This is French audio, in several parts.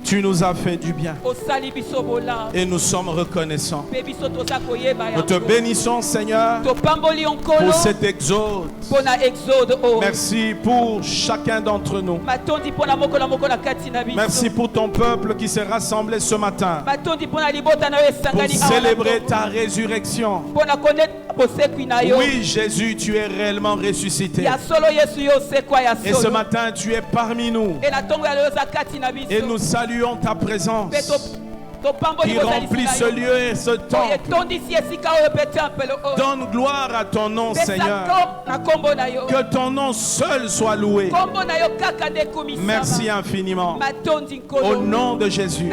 Tu nous as fait du bien. Et nous sommes reconnaissants. Nous te bénissons, Seigneur, pour cet exode. Merci pour chacun d'entre nous. Merci pour ton peuple qui s'est rassemblé ce matin pour célébrer ta résurrection. Oui, Jésus, tu es réellement ressuscité. Et ce matin, tu es parmi nous. Et nous saluons ta présence qui remplit ce lieu et ce temple. Donne gloire à ton nom, Seigneur. Que ton nom seul soit loué. Merci infiniment. Au nom de Jésus,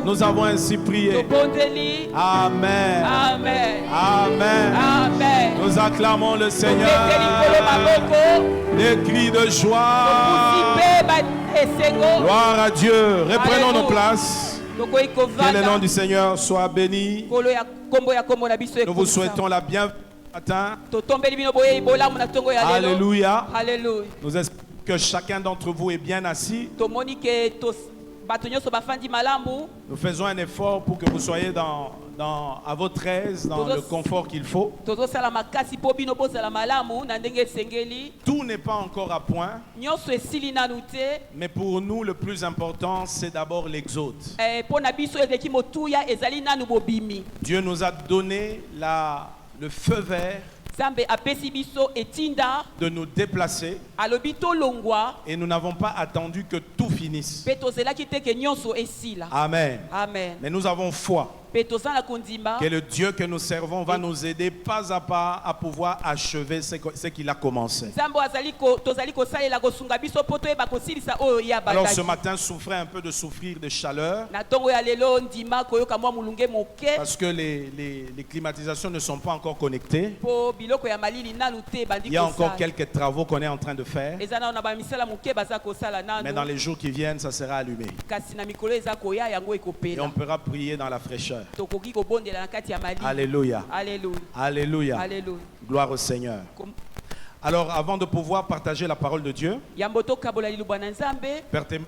nous avons ainsi prié. Amen. Amen. Amen. Amen. Nous acclamons le Seigneur. Des cris de joie. Gloire à Dieu. Reprenons nos places. Que le nom du Seigneur soit béni. Nous vous souhaitons la bienvenue ce matin. Alléluia. Nous espérons que chacun d'entre vous est bien assis. Nous faisons un effort pour que vous soyez à votre aise, dans le confort qu'il faut. Tout n'est pas encore à point. Mais pour nous, le plus important, c'est d'abord l'exode. Dieu nous a donné le feu vert de nous déplacer et nous n'avons pas attendu que tout finisse. Amen. Mais nous avons foi que le Dieu que nous servons va nous aider pas à pas à pouvoir achever ce qu'il a commencé. Alors ce matin, souffrez un peu de souffrir de chaleur parce que les climatisations ne sont pas encore connectées. Il y a encore quelques travaux qu'on est en train de faire. Mais dans les jours qui viennent, ça sera allumé. Et on pourra prier dans la fraîcheur. Alléluia. Alléluia. Gloire au Seigneur. Alors, avant de pouvoir partager la parole de Dieu,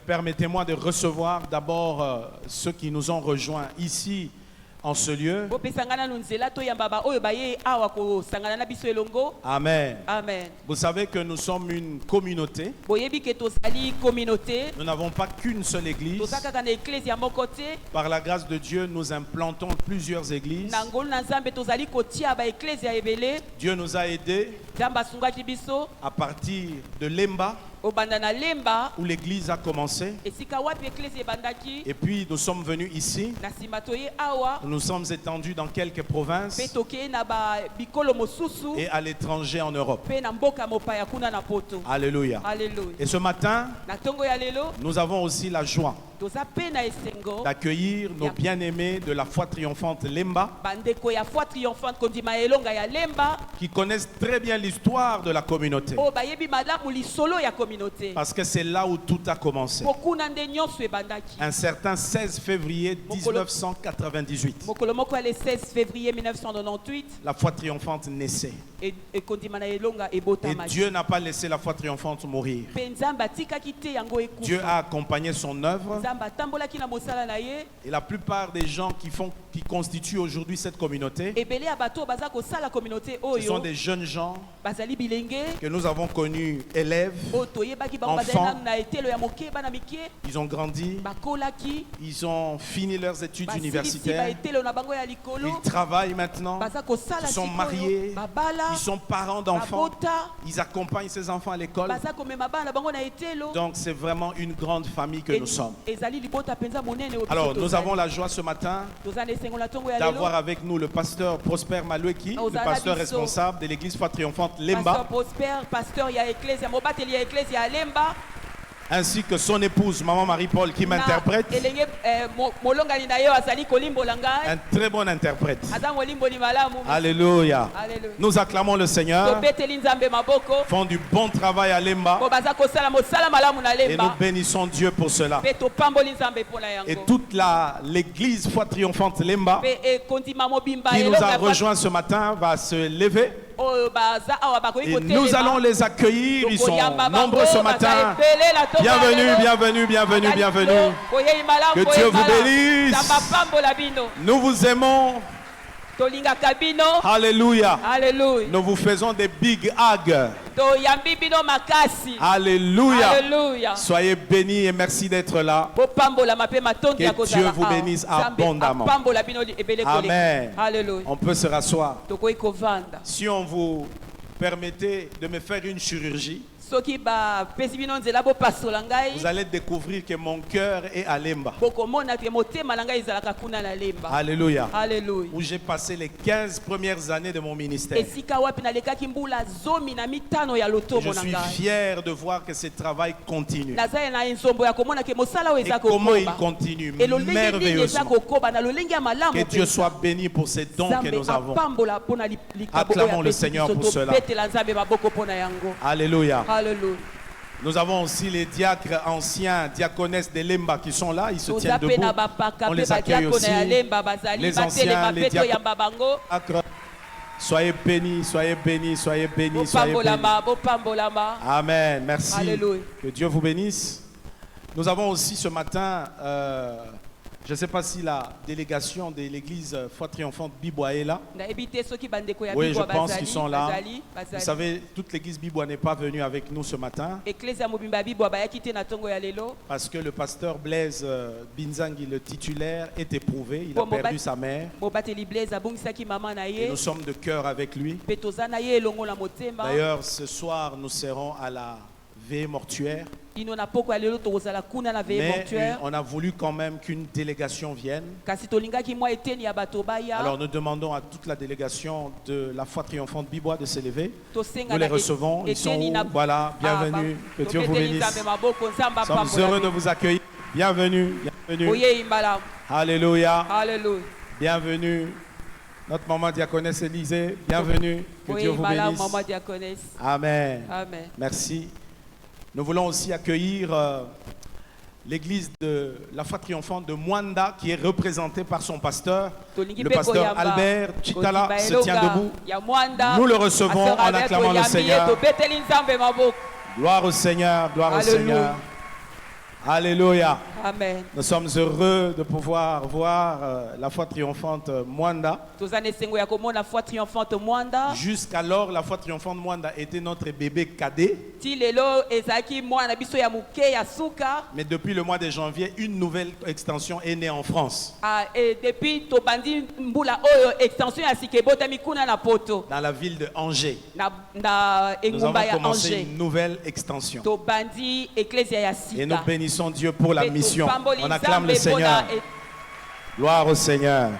permettez-moi de recevoir d'abord ceux qui nous ont rejoints ici en ce lieu. Amen. Vous savez que nous sommes une communauté. Nous n'avons pas qu'une seule église. Par la grâce de Dieu, nous implantons plusieurs églises. Dieu nous a aidés à partir de Lemba, où l'église a commencé. Et puis nous sommes venus ici. Nous sommes étendus dans quelques provinces et à l'étranger en Europe. Alléluia. Et ce matin, nous avons aussi la joie d'accueillir nos bien-aimés de la foi triomphante Lemba, qui connaissent très bien l'histoire de la communauté. Parce que c'est là où tout a commencé. Un certain 16 février 1998. La foi triomphante naissait. Et Dieu n'a pas laissé la foi triomphante mourir. Dieu a accompagné son œuvre. Et la plupart des gens qui constituent aujourd'hui cette communauté, ce sont des jeunes gens que nous avons connus élèves, enfants. Ils ont grandi, ils ont fini leurs études universitaires, ils travaillent maintenant, ils sont mariés, ils sont parents d'enfants, ils accompagnent ces enfants à l'école. Donc c'est vraiment une grande famille que nous sommes. Alors nous avons la joie ce matin d'avoir avec nous le pasteur Prosper Malueki, le pasteur responsable de l'église Foi Triomphante Lemba, ainsi que son épouse, Maman Marie-Paul, qui m'interprète. Un très bon interprète. Alléluia. Nous acclamons le Seigneur. Font du bon travail à Lemba. Et nous bénissons Dieu pour cela. Et toute l'église Foi Triomphante Lemba qui nous a rejoints ce matin va se lever Et nous allons les accueillir. Ils sont nombreux ce matin. Bienvenue, bienvenue, bienvenue, bienvenue. Que Dieu vous bénisse. Nous vous aimons. Alléluia. Alléluia. Nous vous faisons des big hugs. Alléluia. Alléluia. Soyez bénis et merci d'être là. Que Dieu vous bénisse abondamment. Amen. Alléluia. On peut se rasseoir. Si on vous permettait de me faire une chirurgie, vous allez découvrir que mon cœur est à Lemba. Alléluia. Alléluia. Où j'ai passé les 15 premières années de mon ministère. Je suis fier de voir que ce travail continue. Et comment il continue merveilleusement. Que Dieu soit béni pour ces dons que nous avons. Acclamons le Seigneur pour cela. Alléluia. Alléluia. Nous avons aussi les diacres anciens, diaconesses de Lemba qui sont là, ils se tiennent debout. On les accueille aussi. Les anciens, les diacres. Soyez bénis, soyez bénis, soyez bénis, soyez bénis. Amen, merci. Alléluia. Que Dieu vous bénisse. Nous avons aussi ce matin, je ne sais pas si la délégation de l'église Foi Triomphante Bibois est là. Oui, je pense qu'ils sont là. Vous savez, toute l'église Bibois n'est pas venue avec nous ce matin. Parce que le pasteur Blaise Binzangi, le titulaire, est éprouvé. Il a perdu sa mère. Et nous sommes de cœur avec lui. D'ailleurs, ce soir, nous serons à la veille mortuaire. Mais on a voulu quand même qu'une délégation vienne. Alors nous demandons à toute la délégation de la Foi Triomphante Bibois de s'élever. Nous les recevons. Ils sont où? Voilà, bienvenue. Que Dieu vous bénisse. Nous sommes heureux de vous accueillir. Bienvenue, bienvenue. Alléluia. Alléluia. Bienvenue. Notre maman diaconesse Élisée, bienvenue. Que Dieu vous bénisse. Amen. Amen. Merci. Nous voulons aussi accueillir l'église de la Foi Triomphante de Mwanda qui est représentée par son pasteur. Le pasteur Albert Chitala se tient debout. Nous le recevons en acclamant le Seigneur. Gloire au Seigneur, gloire au Seigneur. Alléluia. Amen. Nous sommes heureux de pouvoir voir la Foi Triomphante Mwanda. Jusqu'alors, la Foi Triomphante Mwanda était notre bébé cadet. Mais depuis le mois de janvier, une nouvelle extension est née en France. Dans la ville de Angers. Nous avons commencé une nouvelle extension. Et nous bénissons Dieu pour la mission. On acclame le Seigneur. Gloire au Seigneur.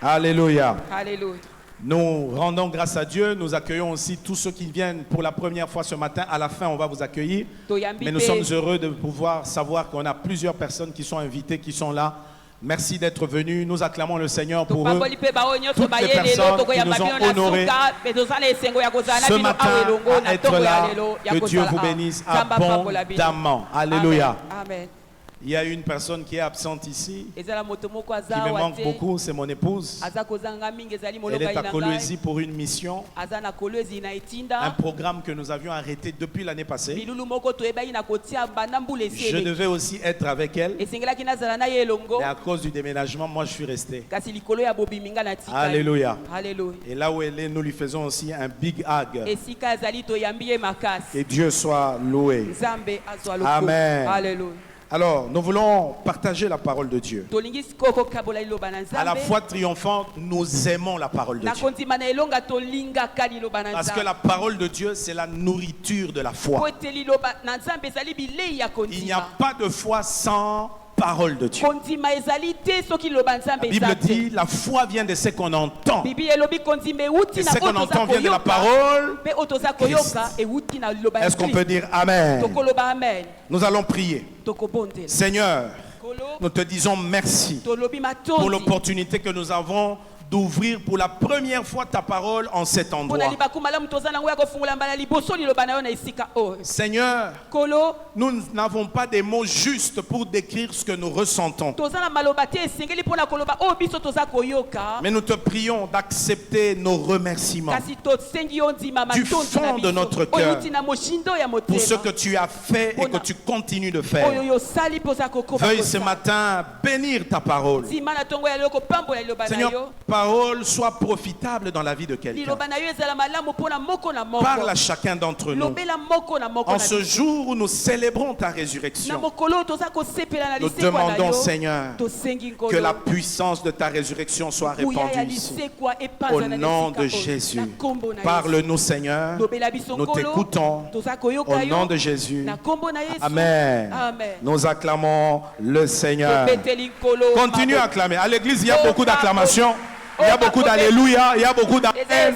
Alléluia. Alléluia. Nous rendons grâce à Dieu. Nous accueillons aussi tous ceux qui viennent pour la première fois ce matin. À la fin, on va vous accueillir. Mais nous sommes heureux de pouvoir savoir qu'on a plusieurs personnes qui sont invitées, qui sont là. Merci d'être venus. Nous acclamons le Seigneur pour eux. Toutes les personnes qui nous ont honorés ce matin à être là. Que Dieu vous bénisse abondamment. Alléluia. Amen. Il y a une personne qui est absente ici, qui me manque beaucoup, c'est mon épouse. Elle est à Kolwezi pour une mission, un programme que nous avions arrêté depuis l'année passée. Je devais aussi être avec elle, mais à cause du déménagement, moi je suis resté. Alléluia. Et là où elle est, nous lui faisons aussi un big hug. Que Dieu soit loué. Amen. Alléluia. Alors, nous voulons partager la parole de Dieu. À la Foi Triomphante, nous aimons la parole de Dieu. Parce que la parole de Dieu, c'est la nourriture de la foi. Il n'y a pas de foi sans parole de Dieu. La Bible dit la foi vient de ce qu'on entend. Et ce qu'on entend vient de la parole. Est-ce qu'on peut dire Amen? Nous allons prier. Seigneur, nous te disons merci pour l'opportunité que nous avons d'ouvrir pour la première fois ta parole en cet endroit. Seigneur, nous n'avons pas des mots justes pour décrire ce que nous ressentons. Mais nous te prions d'accepter nos remerciements du fond de notre cœur pour ce que tu as fait et que tu continues de faire. Veuille ce matin bénir ta parole. Seigneur, parole soit profitable dans la vie de quelqu'un. Parle à chacun d'entre nous. En ce jour où nous célébrons ta résurrection, nous demandons, Seigneur, que la puissance de ta résurrection soit répandue ici. Au nom de Jésus. Parle-nous, Seigneur. Nous t'écoutons. Au nom de Jésus. Amen. Nous acclamons le Seigneur. Continue à acclamer. À l'église, il y a beaucoup d'acclamations. Il y a beaucoup d'alléluia. Il y a beaucoup d'amen.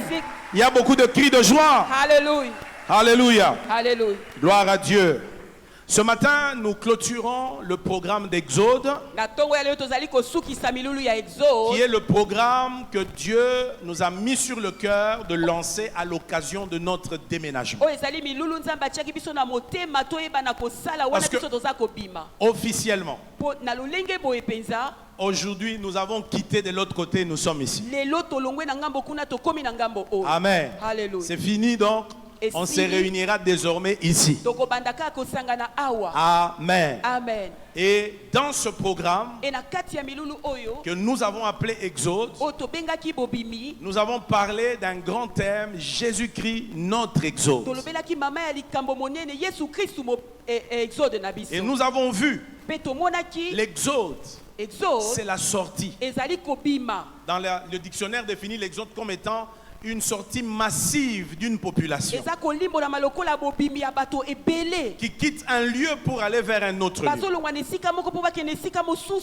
Il y a beaucoup de cris de joie. Alléluia. Alléluia. Alléluia. Gloire à Dieu. Ce matin, nous clôturons le programme d'Exode, qui est le programme que Dieu nous a mis sur le cœur de lancer à l'occasion de notre déménagement. Parce que, officiellement, aujourd'hui, nous avons quitté de l'autre côté, nous sommes ici. Amen. C'est fini donc. On se réunira désormais ici. Amen. Amen. Et dans ce programme que nous avons appelé Exode, nous avons parlé d'un grand thème, Jésus-Christ, notre Exode. Et nous avons vu l'Exode. C'est la sortie. Dans le dictionnaire définit l'Exode comme étant une sortie massive d'une population qui quitte un lieu pour aller vers un autre lieu.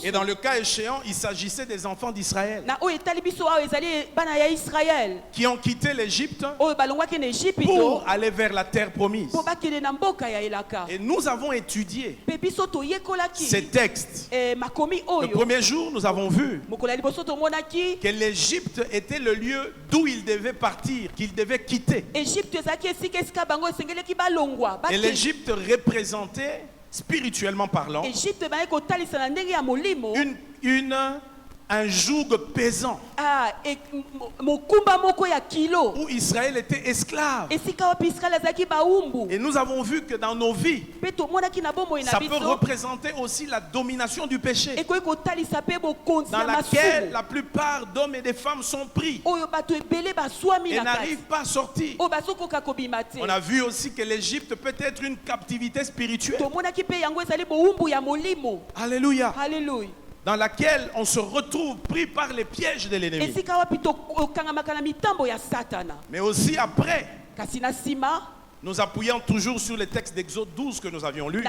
Et dans le cas échéant, il s'agissait des enfants d'Israël qui ont quitté l'Égypte pour aller vers la terre promise. Et nous avons étudié ces textes. Le premier jour, nous avons vu que l'Égypte était le lieu d'où ils devaient partir, qu'ils devaient quitter. Et l'Égypte représentait, spirituellement parlant, un joug pesant où Israël était esclave. Et nous avons vu que dans nos vies, ça peut représenter aussi la domination du péché, dans laquelle la plupart d'hommes et de femmes sont pris et n'arrivent pas à sortir. On a vu aussi que l'Égypte peut être une captivité spirituelle. Alléluia. Dans laquelle on se retrouve pris par les pièges de l'ennemi. Mais aussi après, nous appuyons toujours sur les textes d'Exode 12 que nous avions lus.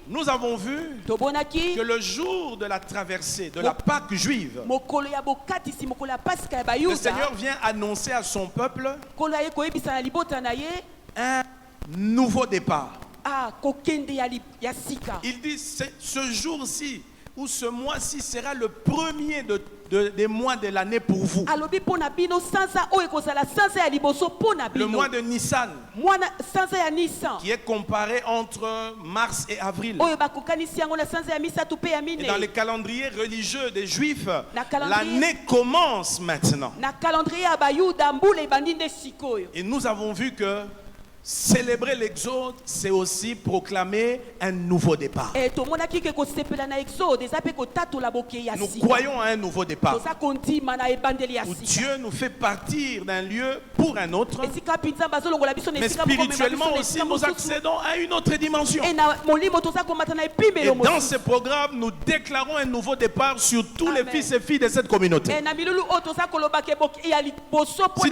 Nous avons vu que le jour de la traversée de la Pâque juive, le Seigneur vient annoncer à son peuple un nouveau départ. Il dit ce jour-ci ou ce mois-ci sera le premier des mois de l'année pour vous. Le mois de Nissan, qui est comparé entre mars et avril. Et dans les calendriers religieux des Juifs, l'année commence maintenant. Et nous avons vu que célébrer l'Exode, c'est aussi proclamer un nouveau départ. Nous croyons à un nouveau départ où Dieu nous fait partir d'un lieu pour un autre, mais spirituellement aussi nous accédons à une autre dimension. Et dans ce programme, nous déclarons un nouveau départ sur tous les fils et filles de cette communauté. Si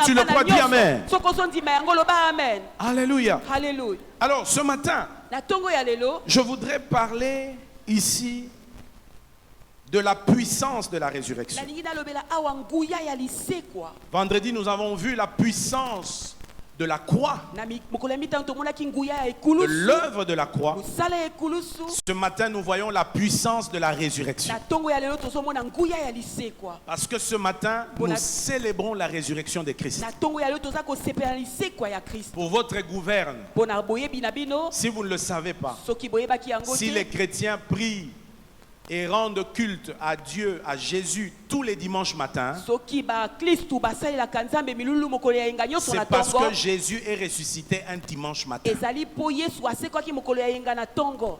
tu le crois, dis Amen. Alléluia. Alléluia. Alors ce matin, je voudrais parler ici de la puissance de la résurrection. Vendredi, nous avons vu la puissance de la croix, de l'œuvre de la croix, ce matin nous voyons la puissance de la résurrection. Parce que ce matin nous célébrons la résurrection de Christ. Pour votre gouverne, si vous ne le savez pas, si les chrétiens prient et rendent culte à Dieu, à Jésus tous les dimanches matins, c'est parce que Jésus est ressuscité un dimanche matin.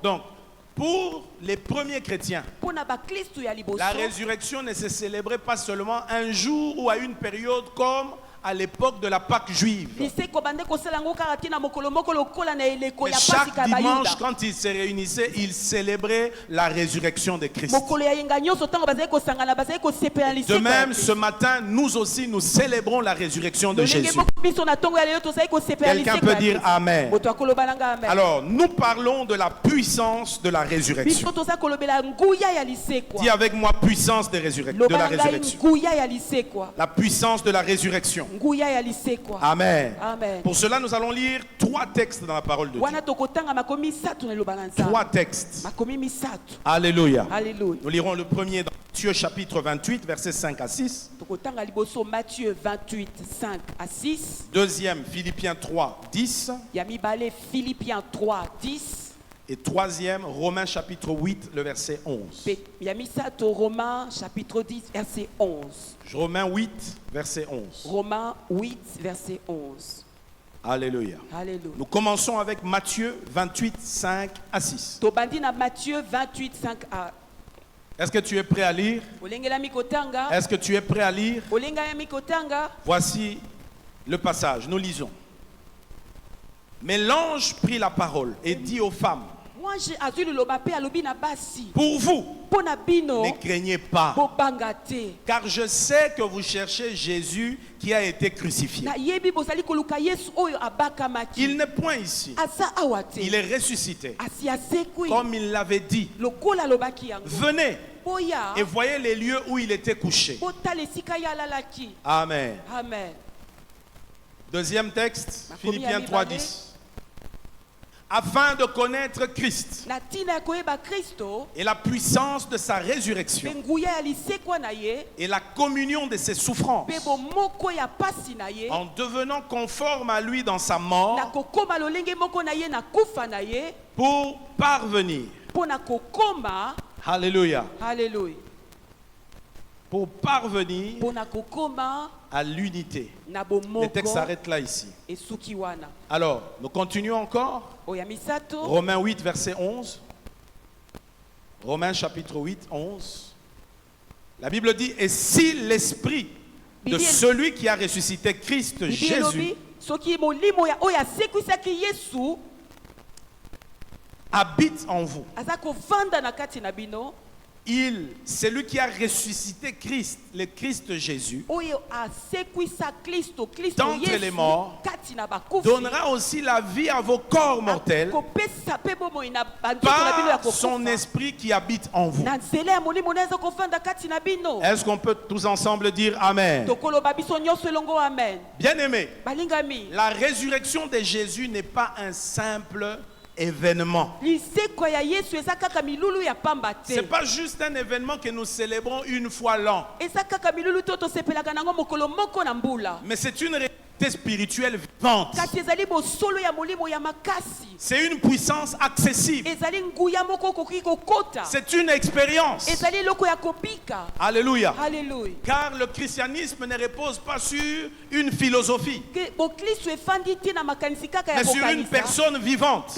Donc, pour les premiers chrétiens, la résurrection ne se célébrait pas seulement un jour ou à une période comme à l'époque de la Pâque juive. Mais chaque dimanche, quand ils se réunissaient, ils célébraient la résurrection de Christ. De même, ce matin, nous aussi, nous célébrons la résurrection de Jésus. Quelqu'un peut dire Amen. Alors, nous parlons de la puissance de la résurrection. Dis avec moi, puissance de la résurrection. La puissance de la résurrection. Amen. Amen. Pour cela, nous allons lire 3 textes dans la parole de Dieu. 3 textes. Alléluia. Nous lirons le premier dans Matthieu chapitre 28, versets 5 à 6. Matthieu 28, 5 à 6. Deuxième, Philippiens 3, 10. Philippiens 3, 10. Et troisième, Romains chapitre 8, le verset 11. Romains chapitre 10, verset 11. Romains 8, verset 11. Romains 8, verset 11. Alléluia. Alléluia. Nous commençons avec Matthieu 28, 5 à 6. Matthieu 28, 5 à. Est-ce que tu es prêt à lire? Est-ce que tu es prêt à lire? Voici le passage, nous lisons. Mais l'ange prit la parole et dit aux femmes: pour vous, ne craignez pas, car je sais que vous cherchez Jésus qui a été crucifié. Il n'est point ici. Il est ressuscité, comme il l'avait dit. Venez et voyez les lieux où il était couché. Amen. Amen. Deuxième texte, Philippiens 3, 10. Afin de connaître Christ et la puissance de sa résurrection et la communion de ses souffrances, en devenant conforme à lui dans sa mort, pour parvenir. Alléluia. Pour parvenir à l'unité. Le texte s'arrête là ici. Alors, nous continuons encore. Romains 8, verset 11. Romains chapitre 8, 11. La Bible dit: et si l'esprit de celui qui a ressuscité Christ Jésus habite en vous, celui qui a ressuscité Christ, le Christ Jésus, d'entre les morts, donnera aussi la vie à vos corps mortels par son esprit qui habite en vous. Est-ce qu'on peut tous ensemble dire Amen? Bien-aimés, la résurrection de Jésus n'est pas un simple événement. C'est pas juste un événement que nous célébrons une fois l'an. Mais c'est une réalité spirituelle vivante. C'est une puissance accessible. C'est une expérience. Alléluia. Car le christianisme ne repose pas sur une philosophie, mais sur une personne vivante.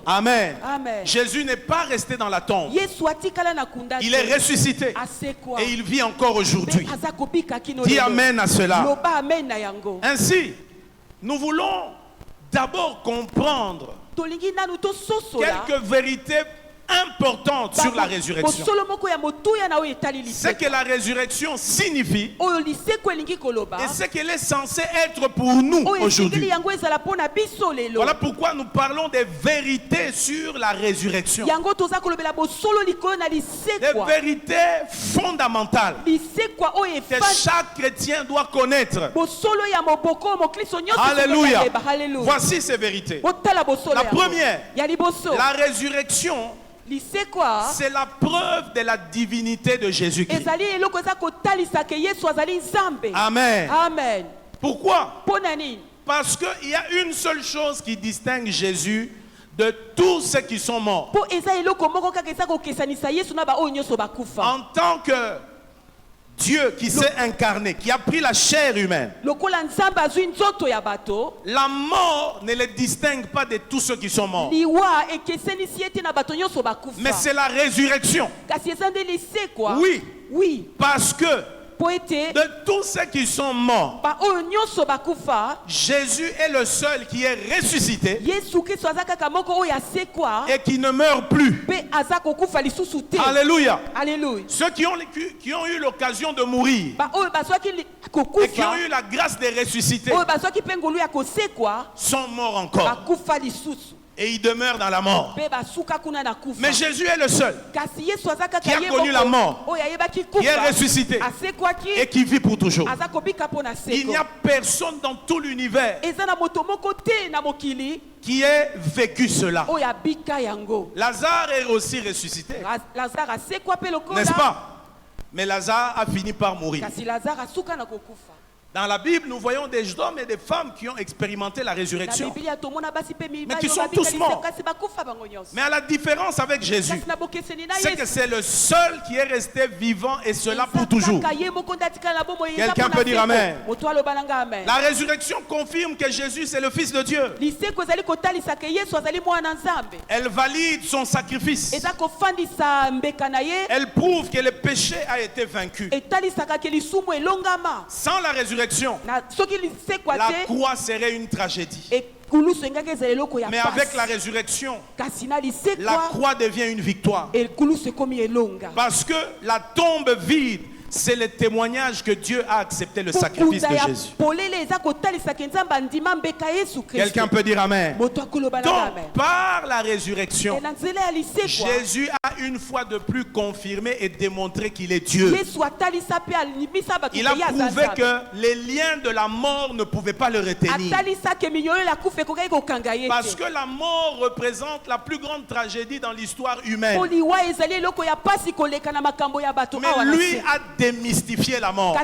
Amen. Jésus n'est pas resté dans la tombe. Il est ressuscité et il vit encore aujourd'hui. Dis Amen à cela. Ainsi, nous voulons d'abord comprendre quelques vérités importante sur la résurrection. C'est que la résurrection signifie et ce qu'elle est censée être pour nous aujourd'hui. Voilà pourquoi nous parlons des vérités sur la résurrection. Des vérités fondamentales que chaque chrétien doit connaître. Alléluia. Voici ces vérités. La première, la résurrection, c'est la preuve de la divinité de Jésus-Christ. Amen. Amen. Pourquoi? Parce qu'il y a une seule chose qui distingue Jésus de tous ceux qui sont morts. En tant que Dieu qui s'est incarné, qui a pris la chair humaine, la mort ne le distingue pas de tous ceux qui sont morts. Mais c'est la résurrection. Oui. Oui. Parce que de tous ceux qui sont morts, Jésus est le seul qui est ressuscité et qui ne meurt plus. Alléluia. Alléluia. Ceux qui ont eu l'occasion de mourir et qui ont eu la grâce de ressusciter sont morts encore. Et il demeure dans la mort. Mais Jésus est le seul qui a connu la mort, qui est ressuscité et qui vit pour toujours. Il n'y a personne dans tout l'univers qui ait vécu cela. Lazare est aussi ressuscité, n'est-ce pas? Mais Lazare a fini par mourir. Dans la Bible, nous voyons des hommes et des femmes qui ont expérimenté la résurrection, mais qui sont tous morts. Mais à la différence avec Jésus, c'est que c'est le seul qui est resté vivant et cela pour toujours. Quelqu'un peut dire Amen. La résurrection confirme que Jésus c'est le Fils de Dieu. Elle valide son sacrifice. Elle prouve que le péché a été vaincu. Sans la résurrection, la croix serait une tragédie. Mais avec la résurrection, la croix devient une victoire. Parce que la tombe vide, c'est le témoignage que Dieu a accepté le sacrifice de Jésus. Quelqu'un peut dire Amen. Donc, par la résurrection, Jésus a une fois de plus confirmé et démontré qu'il est Dieu. Il a prouvé que les liens de la mort ne pouvaient pas le retenir. Parce que la mort représente la plus grande tragédie dans l'histoire humaine. Mais lui a démystifié la mort.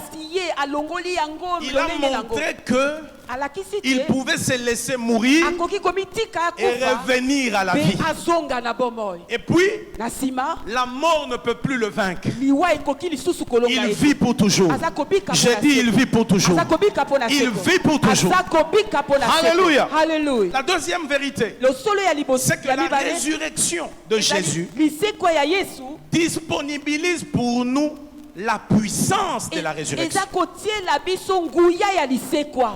Il a montré que il pouvait se laisser mourir et revenir à la vie. Et puis, la mort ne peut plus le vaincre. Il vit pour toujours. J'ai dit il vit pour toujours. Il vit pour toujours. Alléluia. La deuxième vérité, c'est que la résurrection de Jésus disponibilise pour nous la puissance de la résurrection.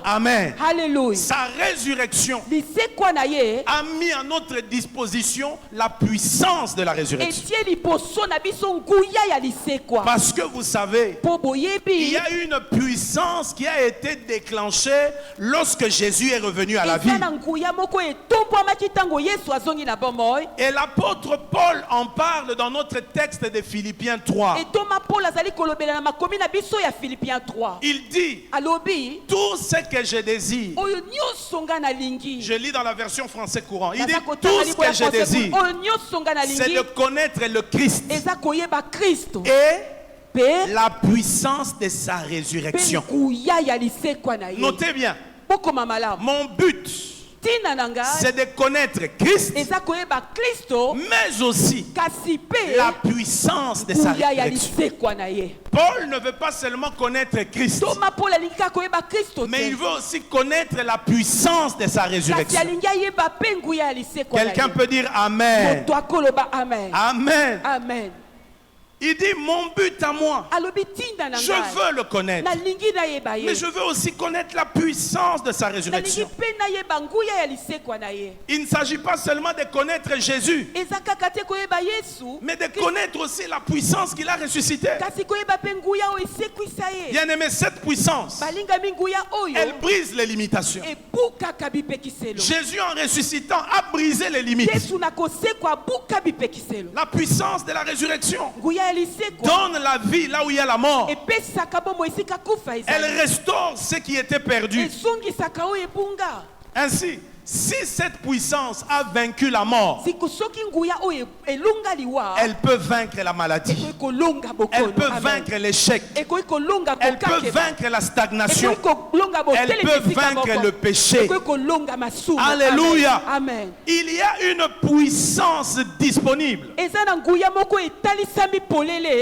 Amen. Alléluia. Sa résurrection a mis à notre disposition la puissance de la résurrection. Parce que vous savez, il y a une puissance qui a été déclenchée lorsque Jésus est revenu à la vie. Et l'apôtre Paul en parle dans notre texte de Philippiens 3. Il dit, tout ce que je désire, je lis dans la version français courant, il dit, tout ce que je désire, c'est de connaître le Christ et la puissance de sa résurrection. Notez bien, mon but, c'est de connaître Christ, mais aussi la puissance de sa résurrection. Paul ne veut pas seulement connaître Christ, mais il veut aussi connaître la puissance de sa résurrection. Quelqu'un peut dire Amen. Amen. Amen. Amen. Il dit, mon but à moi, je veux le connaître. Mais je veux aussi connaître la puissance de sa résurrection. Il ne s'agit pas seulement de connaître Jésus, mais de connaître aussi la puissance qu'il a ressuscité. Bien aimé, cette puissance, elle brise les limitations. Jésus, en ressuscitant, a brisé les limites. La puissance de la résurrection donne la vie là où il y a la mort. Elle restaure ce qui était perdu. Ainsi, si cette puissance a vaincu la mort, elle peut vaincre la maladie. Elle peut vaincre l'échec. Elle peut vaincre la stagnation. Elle peut vaincre le péché. Alléluia. Il y a une puissance disponible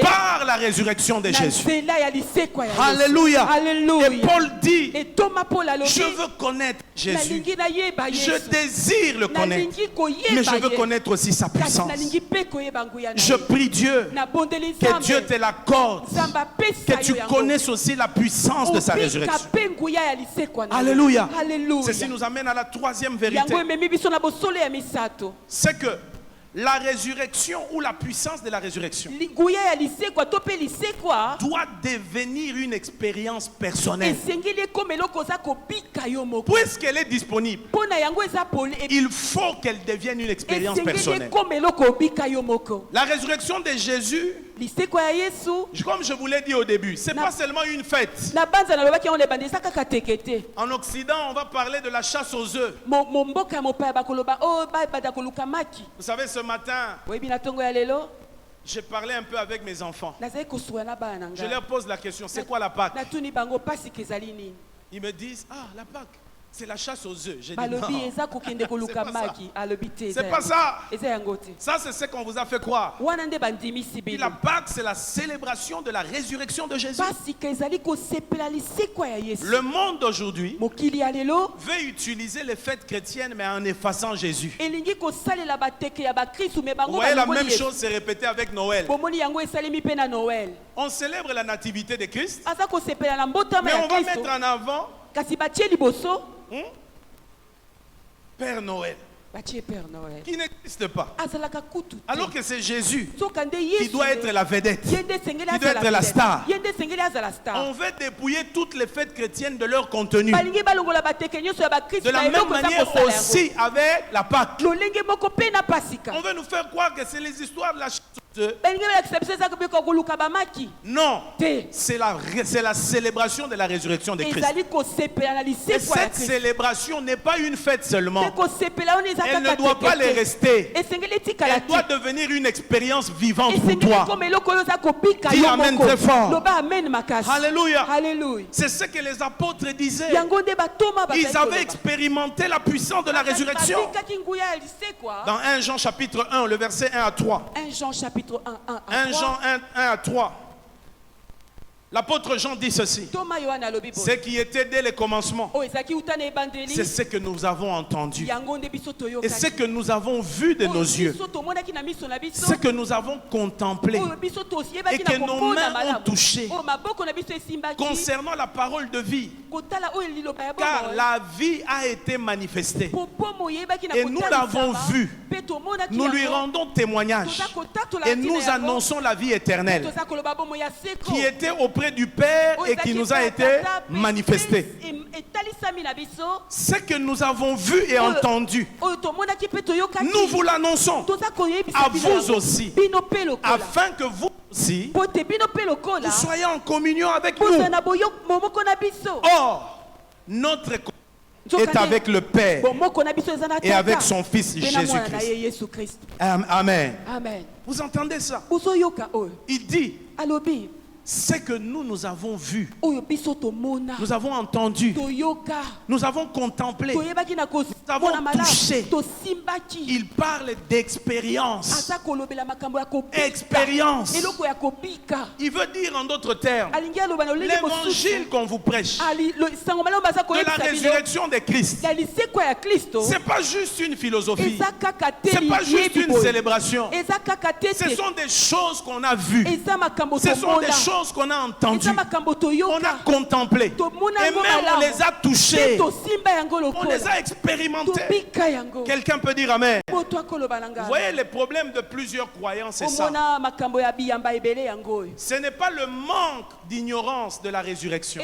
par la résurrection de Jésus. Alléluia. Et Paul dit, je veux connaître Jésus. Je désire le connaître, mais je veux connaître aussi sa puissance. Je prie Dieu que Dieu te l'accorde, que tu connaisses aussi la puissance de sa résurrection. Alléluia. Ceci nous amène à la troisième vérité. C'est que la résurrection ou la puissance de la résurrection doit devenir une expérience personnelle. Puisqu'elle est disponible, il faut qu'elle devienne une expérience personnelle. La résurrection de Jésus, comme je vous l'ai dit au début, ce n'est pas seulement une fête. En Occident, on va parler de la chasse aux œufs. Vous savez, ce matin, j'ai parlé un peu avec mes enfants. Je leur pose la question, c'est quoi la Pâque? Ils me disent, ah, la Pâque, c'est la chasse aux œufs. J'ai dit non, c'est pas ça. Ça, c'est ce qu'on vous a fait croire. Puis la Pâque, c'est la célébration de la résurrection de Jésus. Le monde d'aujourd'hui veut utiliser les fêtes chrétiennes, mais en effaçant Jésus. Vous voyez, la même chose s'est répétée avec Noël. On célèbre la nativité de Christ, mais on va mettre en avant Père Noël, qui n'existe pas. Alors que c'est Jésus qui doit être la vedette, qui doit être la star. On veut dépouiller toutes les fêtes chrétiennes de leur contenu. De la même manière aussi avec la Pâque. On veut nous faire croire que c'est les histoires de la chasse. Non, c'est la célébration de la résurrection de Christ. Et cette célébration n'est pas une fête seulement. Elle ne doit pas les rester. Elle doit devenir une expérience vivante pour toi. Dis amen très fort. Alléluia. C'est ce que les apôtres disaient. Ils avaient expérimenté la puissance de la résurrection. Dans 1 Jean chapitre 1, le verset 1 à 3. 1 Jean chapitre 1 Jean 1 à 3. L'apôtre Jean dit ceci. Ce qui était dès le commencement, c'est ce que nous avons entendu. Et ce que nous avons vu de nos yeux. Ce que nous avons contemplé. Et que nos mains ont touché. Concernant la parole de vie. Car la vie a été manifestée. Et nous l'avons vue. Nous lui rendons témoignage. Et nous annonçons la vie éternelle. Qui était auprès du Père et qui nous a été manifesté. Ce que nous avons vu et entendu, nous vous l'annonçons à vous aussi, afin que vous aussi, vous soyez en communion avec nous. Or, notre est avec le Père et avec son Fils Jésus-Christ. Amen. Vous entendez ça? Il dit, c'est que nous avons vu, nous avons entendu, nous avons contemplé, nous avons touché. Il parle d'expérience. Expérience. Il veut dire en d'autres termes, l'évangile qu'on vous prêche, de la résurrection de Christ, ce n'est pas juste une philosophie, ce n'est pas juste une célébration, ce sont des choses qu'on a vues, ce sont des choses qu'on a entendues, on a contemplé, et même on les a touchées, on les a expérimentées. Quelqu'un peut dire amen. Vous voyez, les problèmes de plusieurs croyants, c'est ça. Ce n'est pas le manque d'ignorance de la résurrection,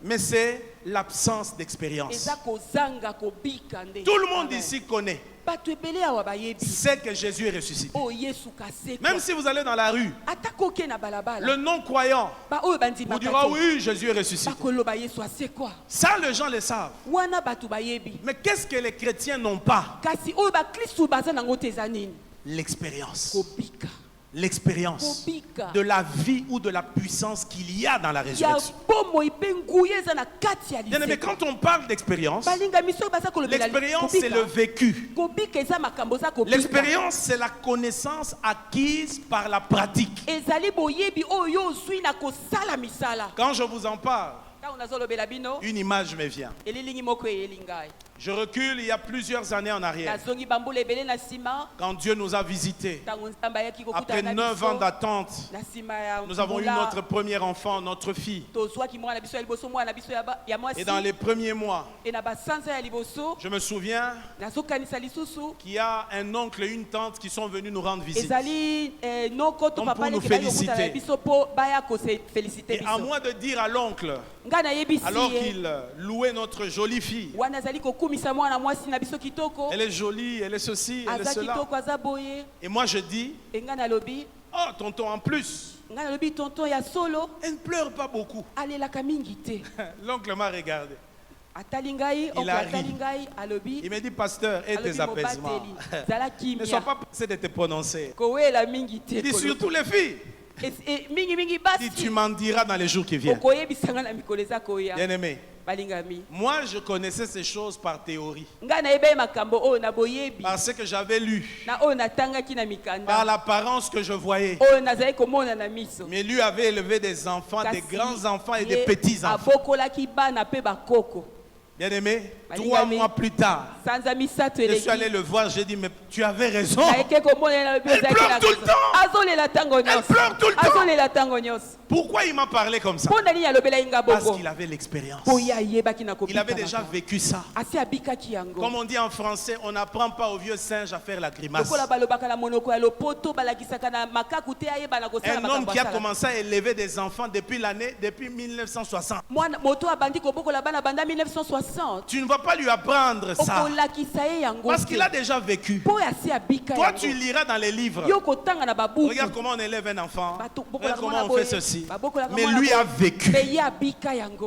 mais c'est l'absence d'expérience. Tout le monde ici connaît, c'est que Jésus est ressuscité. Même si vous allez dans la rue, le non-croyant vous dira oui, Jésus est ressuscité. Ça, les gens le savent. Mais qu'est-ce que les chrétiens n'ont pas? L'expérience. L'expérience de la vie ou de la puissance qu'il y a dans la résurrection. Bien aimé, quand on parle d'expérience, l'expérience c'est le vécu. L'expérience c'est la connaissance acquise par la pratique. Quand je vous en parle, une image me vient. Je recule il y a plusieurs années en arrière. Quand Dieu nous a visités, après 9 ans d'attente, nous avons eu notre premier enfant, notre fille. Et dans les premiers mois, je me souviens qu'il y a un oncle et une tante qui sont venus nous rendre visite. Donc pour nous féliciter. Et à moi de dire à l'oncle, alors qu'il louait notre jolie fille, elle est jolie, elle est ceci, elle est cela. Et moi je dis, oh tonton, en plus, elle ne pleure pas beaucoup. L'oncle m'a regardé. Il a ri. Il m'a dit, pasteur, aie tes apaisements. Ne sois pas pressé de te prononcer. Il dit, surtout les filles. Si tu m'en diras dans les jours qui viennent. Bien aimé, moi je connaissais ces choses par théorie, parce que j'avais lu, par l'apparence que je voyais. Mais lui avait élevé des enfants, des grands enfants et des petits enfants. Bien aimé, 3 mois plus tard, je suis allé le voir, j'ai dit, mais tu avais raison. Elle pleure tout le temps. Elle pleure tout le temps. Pourquoi il m'a parlé comme ça? Parce qu'il avait l'expérience. Il avait déjà vécu ça. Comme on dit en français, on n'apprend pas au vieux singe à faire la grimace. Un homme qui a commencé à élever des enfants depuis 1960. Tu ne vas pas lui apprendre ça, parce qu'il a déjà vécu. Toi tu liras dans les livres, regarde comment on élève un enfant, regarde comment on fait ceci. Mais lui a vécu.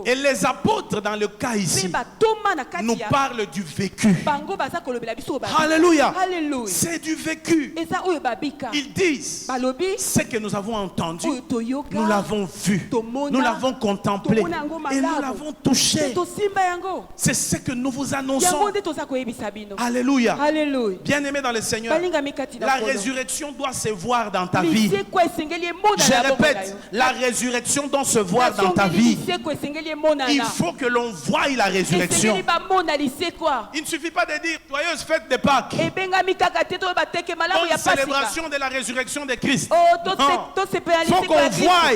Et les apôtres dans le cas ici nous parlent du vécu. Alléluia. C'est du vécu. Ils disent, ce que nous avons entendu, nous l'avons vu, nous l'avons contemplé et nous l'avons touché. C'est ce que nous vous annonçons. Alléluia. Bien-aimé dans le Seigneur, la résurrection doit se voir dans ta vie. Je répète, la résurrection doit se voir dans ta vie. Il faut que l'on voie la résurrection. Il ne suffit pas de dire joyeuse fête de Pâques, bonne célébration de la résurrection de Christ. Il faut qu'on voie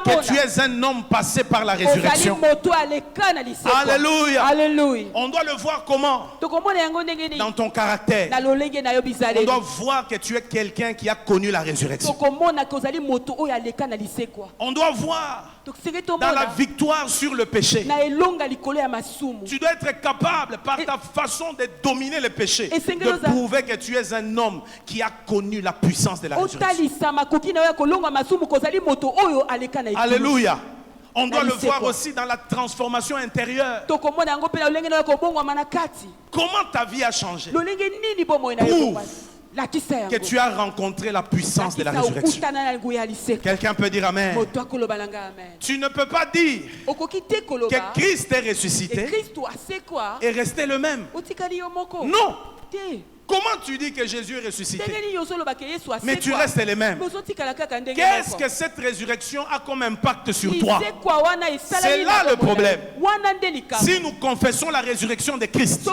que tu es un homme passé par la résurrection. Alléluia. On doit le voir comment? Dans ton caractère. On doit voir que tu es quelqu'un qui a connu la résurrection. On doit voir dans la victoire sur le péché. Tu dois être capable par ta façon de dominer le péché, de prouver que tu es un homme qui a connu la puissance de la résurrection. Alléluia. On doit le voir aussi dans la transformation intérieure. Comment ta vie a changé? Prouve que tu as rencontré la puissance de la résurrection. Quelqu'un peut dire Amen. Tu ne peux pas dire que Christ est ressuscité et rester le même. Non. Comment tu dis que Jésus est ressuscité, mais tu restes le même? Qu'est-ce que cette résurrection a comme impact sur toi? C'est là le problème. Si nous confessons la résurrection de Christ,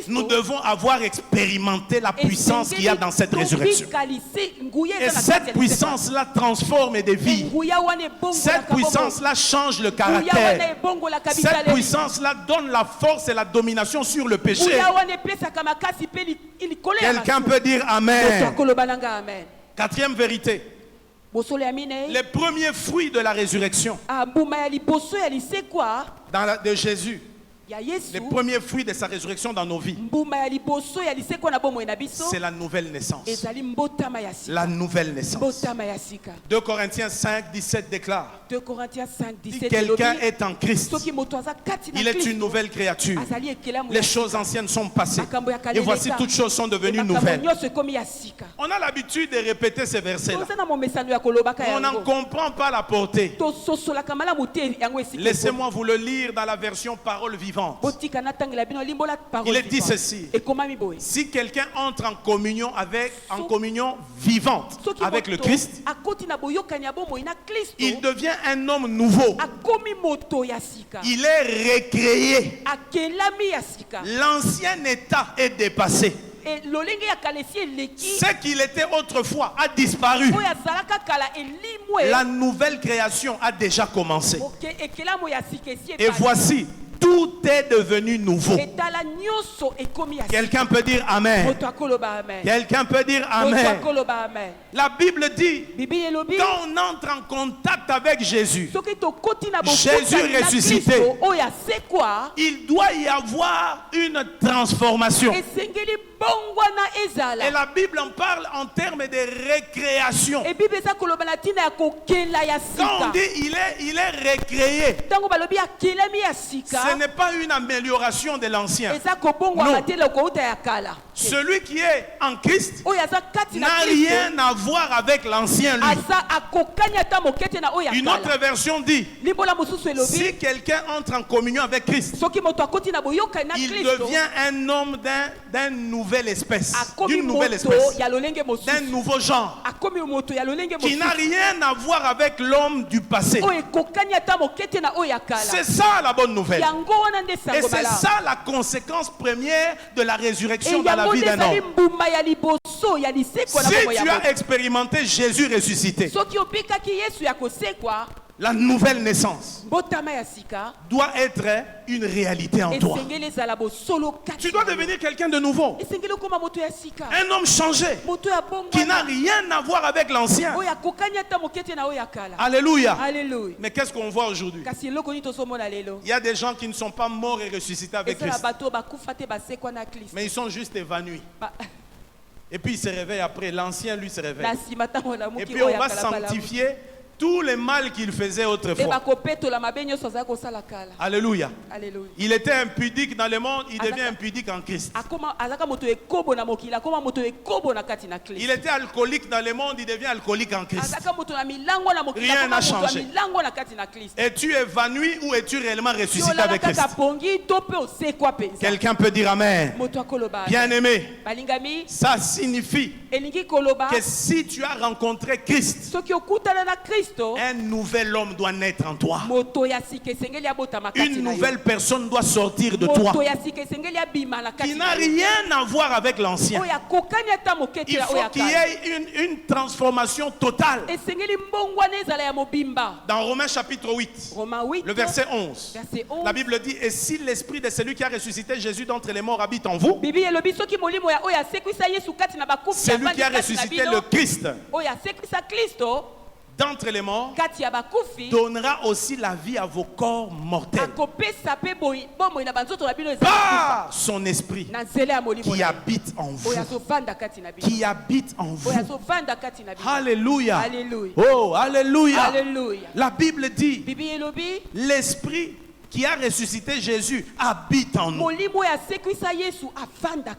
nous devons avoir expérimenté la puissance qu'il y a dans cette résurrection. Et cette puissance-là transforme des vies. Cette puissance-là change le caractère. Cette puissance-là donne la force et la domination sur le péché. Quelqu'un peut dire Amen. Quatrième vérité. Les premiers fruits de la résurrection de Jésus. Les premiers fruits de sa résurrection dans nos vies, c'est la nouvelle naissance. La nouvelle naissance. 2 Corinthiens 5, 17 déclare: si quelqu'un est en Christ, il est une nouvelle créature. Les choses anciennes sont passées et voici toutes choses sont devenues nouvelles. On a l'habitude de répéter ces versets-là. On n'en comprend pas la portée. Laissez-moi vous le lire dans la version parole vivante. Il est dit ceci: si quelqu'un entre en communion vivante avec le Christ, il devient un homme nouveau. Il est recréé. L'ancien état est dépassé. Ce qu'il était autrefois a disparu. La nouvelle création a déjà commencé. Et voici, tout est devenu nouveau. Quelqu'un peut dire Amen. Quelqu'un peut dire Amen. La Bible dit, quand on entre en contact avec Jésus, Jésus ressuscité, il doit y avoir une transformation. Et la Bible en parle en termes de récréation. Quand on dit il est recréé, ce n'est pas une amélioration de l'ancien. Non. Celui qui est en Christ n'a rien à voir avec l'ancien lui. Une autre version dit, si quelqu'un entre en communion avec Christ, il devient un homme d'une nouvelle espèce, d'un nouveau genre, qui n'a rien à voir avec l'homme du passé. C'est ça la bonne nouvelle. Et c'est ça la conséquence première de la résurrection dans la vie d'un homme. Si tu as expérimenté Jésus ressuscité, la nouvelle naissance doit être une réalité en toi. Tu dois devenir quelqu'un de nouveau. Un homme changé qui n'a rien à voir avec l'ancien. Alléluia. Mais qu'est-ce qu'on voit aujourd'hui? Il y a des gens qui ne sont pas morts et ressuscités avec Christ, mais ils sont juste évanouis. Et puis ils se réveillent après. L'ancien lui se réveille. Et puis on va sanctifier tout le mal qu'il faisait autrefois. Alléluia. Il était impudique dans le monde, il devient impudique en Christ. Il était alcoolique dans le monde, il devient alcoolique en Christ. Rien n'a changé. Es-tu évanoui ou es-tu réellement ressuscité avec Christ? Quelqu'un peut dire Amen. Bien-aimé, ça signifie que si tu as rencontré Christ, un nouvel homme doit naître en toi. Une nouvelle personne doit sortir de toi, qui n'a rien à voir avec l'ancien. Il faut qu'il y ait une transformation totale. Dans Romains chapitre 8, le verset 11, la Bible dit: et si l'esprit de celui qui a ressuscité Jésus d'entre les morts habite en vous, celui qui a ressuscité le Christ d'entre les morts donnera aussi la vie à vos corps mortels par son esprit qui habite en vous. Qui habite en vous. Alléluia. Oh, alléluia. La Bible dit: l'esprit qui a ressuscité Jésus habite en nous.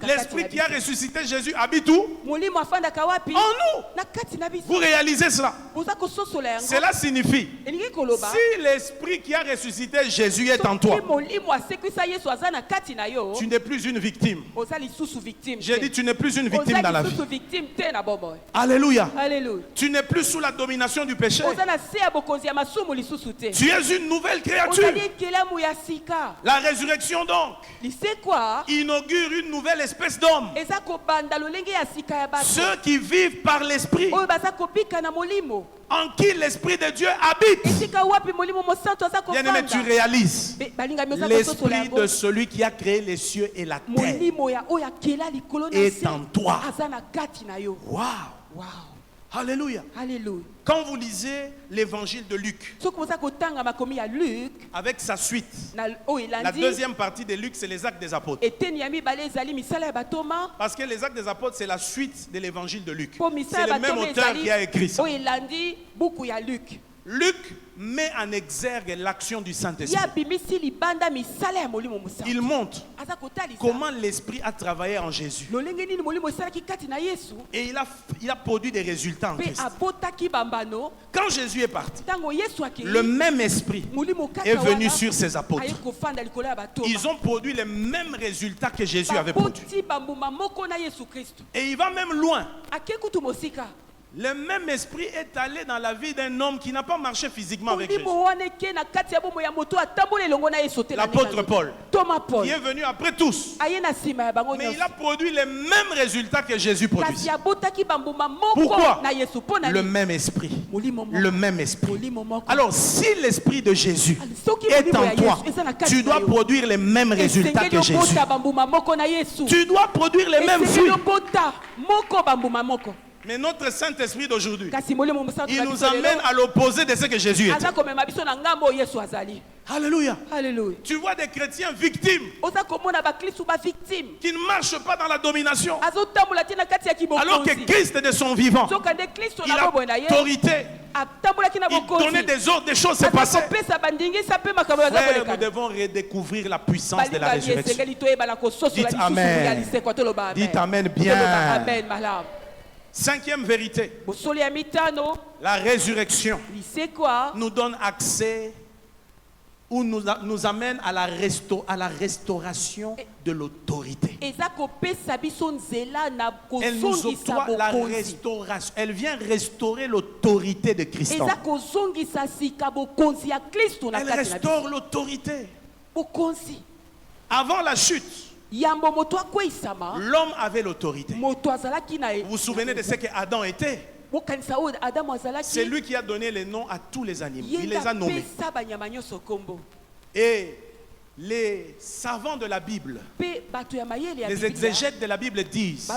L'esprit qui a ressuscité Jésus habite où? En nous. Vous réalisez cela? Cela signifie, si l'esprit qui a ressuscité Jésus est en toi, tu n'es plus une victime. J'ai dit, tu n'es plus une victime dans la vie. Alléluia. Tu n'es plus sous la domination du péché. Tu es une nouvelle créature. La résurrection donc inaugure une nouvelle espèce d'homme. Ceux qui vivent par l'esprit, en qui l'esprit de Dieu habite. Bien-aimé, tu réalises l'esprit de celui qui a créé les cieux et la terre est en toi. Wow. Alléluia. Quand vous lisez l'évangile de Luc, avec sa suite, la deuxième partie de Luc, c'est les actes des apôtres. Parce que les actes des apôtres, c'est la suite de l'évangile de Luc. C'est le même auteur qui a écrit ça. Luc met en exergue l'action du Saint-Esprit. Il montre comment l'Esprit a travaillé en Jésus. Et il a produit des résultats en Christ. Quand Jésus est parti, le même Esprit est venu sur ses apôtres. Ils ont produit les mêmes résultats que Jésus avait produits. Et il va même loin. Le même esprit est allé dans la vie d'un homme qui n'a pas marché physiquement avec Jésus. L'apôtre Paul, qui est venu après tous. Mais il a produit les mêmes résultats que Jésus produit. Pourquoi? Le même esprit. Le même esprit. Alors, si l'esprit de Jésus est en toi, tu dois produire les mêmes résultats que Jésus. Tu dois produire les mêmes fruits. Mais notre Saint-Esprit d'aujourd'hui, il nous amène à l'opposé de ce que Jésus était. Alléluia. Tu vois des chrétiens victimes qui ne marchent pas dans la domination, alors que Christ est de son vivant. Il a autorité. Il donnait des ordres, des choses se passaient. Frère, nous devons redécouvrir la puissance de la résurrection. Dites Amen. Dites Amen bien. Cinquième vérité, la résurrection nous donne accès ou nous amène à la restauration de l'autorité. Elle nous octroie la restauration. Elle vient restaurer l'autorité de Christ. Elle restaure l'autorité. Avant la chute, l'homme avait l'autorité. Vous vous souvenez de ce que Adam était? C'est lui qui a donné les noms à tous les animaux. Il les a nommés. Et les savants de la Bible, les exégètes de la Bible disent,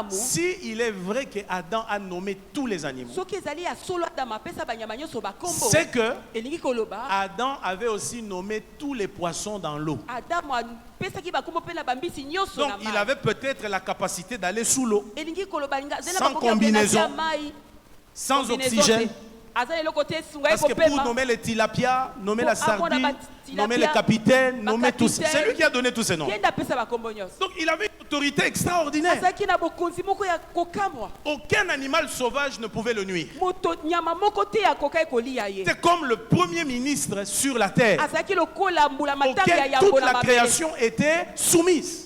si il est vrai que Adam a nommé tous les animaux, c'est que Adam avait aussi nommé tous les poissons dans l'eau. Donc il avait peut-être la capacité d'aller sous l'eau, sans combinaison, sans oxygène. Parce que pour nommer les tilapia, nommer la sardine, nommer les capitaines, nommer tous, c'est lui qui a donné tous ces noms. Donc il avait une autorité extraordinaire. Aucun animal sauvage ne pouvait le nuire. C'est comme le premier ministre sur la terre, auquel toute la création était soumise.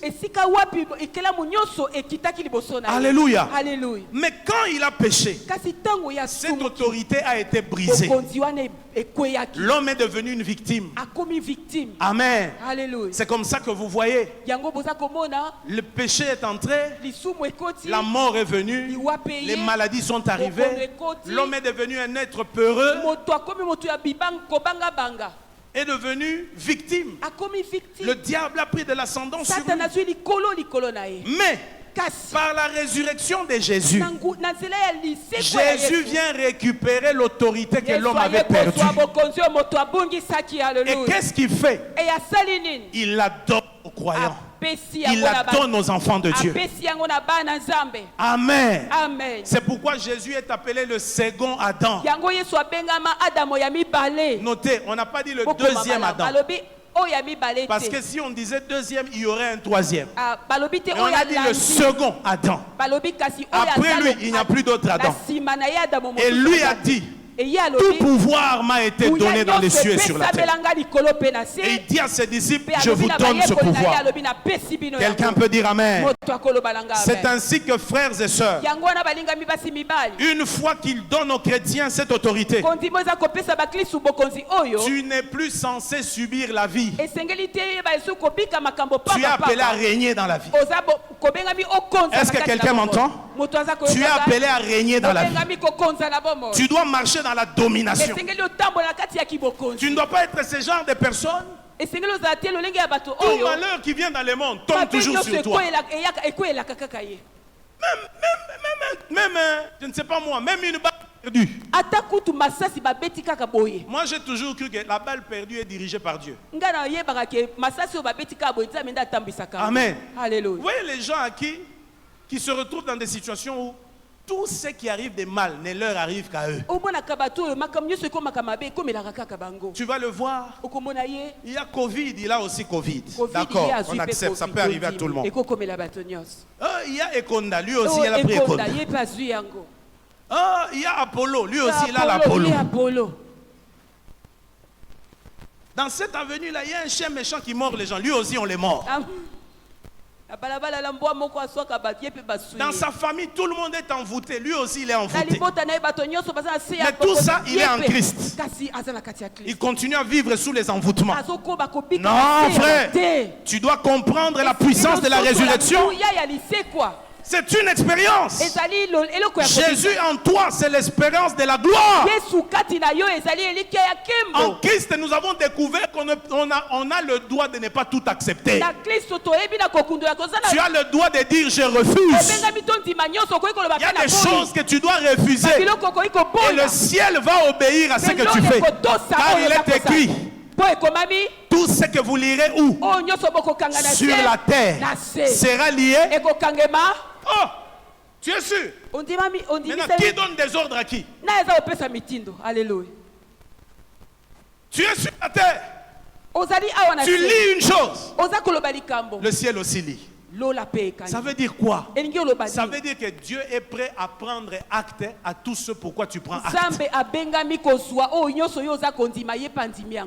Alléluia. Mais quand il a péché, cette autorité a été brisée. L'homme est devenu une victime. Amen. C'est comme ça que vous voyez. Le péché est entré, la mort est venue, les maladies sont arrivées, l'homme est devenu un être peureux, est devenu victime. Le diable a pris de l'ascendant sur lui. Mais par la résurrection de Jésus, Jésus vient récupérer l'autorité que l'homme avait perdue. Et qu'est-ce qu'il fait? Il la donne aux croyants. Il la donne aux enfants de Dieu. Amen. Amen. C'est pourquoi Jésus est appelé le second Adam. Notez, on n'a pas dit le deuxième Adam. Parce que si on disait deuxième, il y aurait un troisième. Mais on a dit le second Adam. Après lui, il n'y a plus d'autre Adam. Et lui a dit, tout pouvoir m'a été donné dans les cieux et sur la terre. Et il dit à ses disciples, je vous donne ce pouvoir. Quelqu'un peut dire Amen. C'est ainsi que frères et sœurs, une fois qu'il donne aux chrétiens cette autorité, tu n'es plus censé subir la vie. Tu es appelé à régner dans la vie. Est-ce que quelqu'un m'entend? Tu es appelé à régner dans la vie. Tu dois marcher dans la domination. Tu ne dois pas être ce genre de personne. Tout malheur qui vient dans le monde tombe toujours sur toi. Même, je ne sais pas moi, même une balle perdue. Moi j'ai toujours cru que la balle perdue est dirigée par Dieu. Amen. Alléluia. Vous voyez les gens qui se retrouvent dans des situations où tout ce qui arrive de mal ne leur arrive qu'à eux. Tu vas le voir. Il y a Covid, il a aussi Covid. D'accord, on accepte, ça peut arriver à tout le monde. Il y a Ekonda, lui aussi il a pris Ekonda. Il y a Apollo, lui aussi il a l'Apollo. Dans cette avenue-là, il y a un chien méchant qui mord les gens. Lui aussi on les mord. Dans sa famille, tout le monde est envoûté. Lui aussi, il est envoûté. Mais tout ça, il est en Christ. Il continue à vivre sous les envoûtements. Non, frère. Tu dois comprendre la puissance de la résurrection. C'est une expérience. Jésus en toi, c'est l'espérance de la gloire. En Christ, nous avons découvert qu'on a le droit de ne pas tout accepter. Tu as le droit de dire je refuse. Il y a des choses que tu dois refuser. Et le ciel va obéir à ce que tu fais. Car il est écrit. Tout ce que vous lirez où? Sur la terre sera lié. Oh, tu es sûr? Maintenant, qui donne des ordres à qui? Tu es sur la terre. Tu lis une chose. Le ciel aussi lit. Ça veut dire quoi? Ça veut dire que Dieu est prêt à prendre acte à tout ce pourquoi tu prends acte.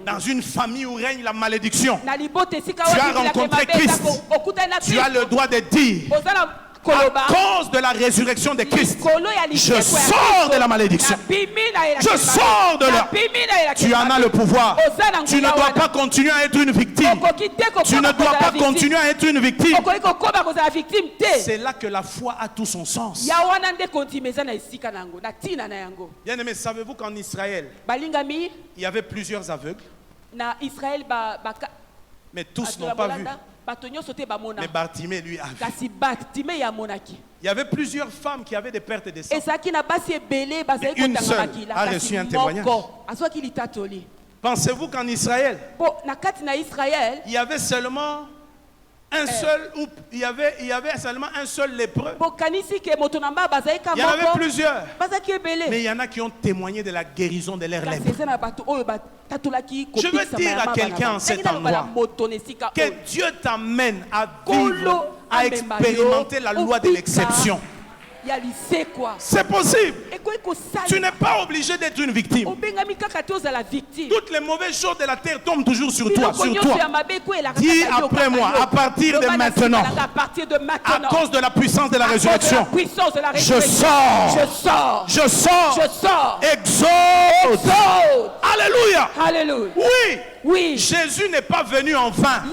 Dans une famille où règne la malédiction, tu as rencontré Christ. Tu as le droit de dire, à cause de la résurrection de Christ, je sors de la malédiction. Je sors de là. Tu en as le pouvoir. Tu ne dois pas continuer à être une victime. Tu ne dois pas continuer à être une victime. C'est là que la foi a tout son sens. Bien aimé, savez-vous qu'en Israël, il y avait plusieurs aveugles, mais tous n'ont pas vu. Mais Bartimée, lui, a vu. Il y avait plusieurs femmes qui avaient des pertes de sang. Mais une seule a reçu un témoignage. Pensez-vous qu'en Israël, il y avait seulement un seul, il y avait seulement un seul lépreux? Il y en avait plusieurs. Mais il y en a qui ont témoigné de la guérison de leur lèpre. Je veux dire à quelqu'un en cet endroit que Dieu t'amène à vivre, à expérimenter la loi de l'exception. C'est possible. Tu n'es pas obligé d'être une victime. Toutes les mauvaises choses de la terre tombent toujours sur toi. Dis après moi, à partir de maintenant, à cause de la puissance de la résurrection, je sors. Je sors. Exode. Alléluia. Oui. Jésus n'est pas venu en vain.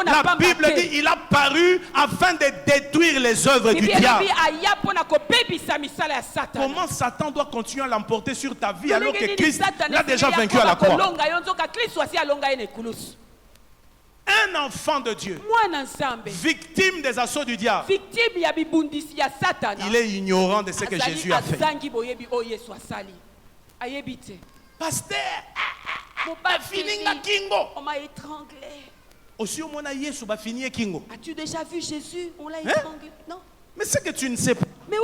La Bible dit il a paru afin de détruire les œuvres du diable. Comment Satan doit continuer à l'emporter sur ta vie alors que Christ l'a déjà vaincu à la croix? Un enfant de Dieu, victime des assauts du diable, il est ignorant de ce que Jésus a fait. Pasteur, on m'a étranglé. As-tu déjà vu Jésus? On l'a étranglé. Non. Mais c'est que tu ne sais pas. Mais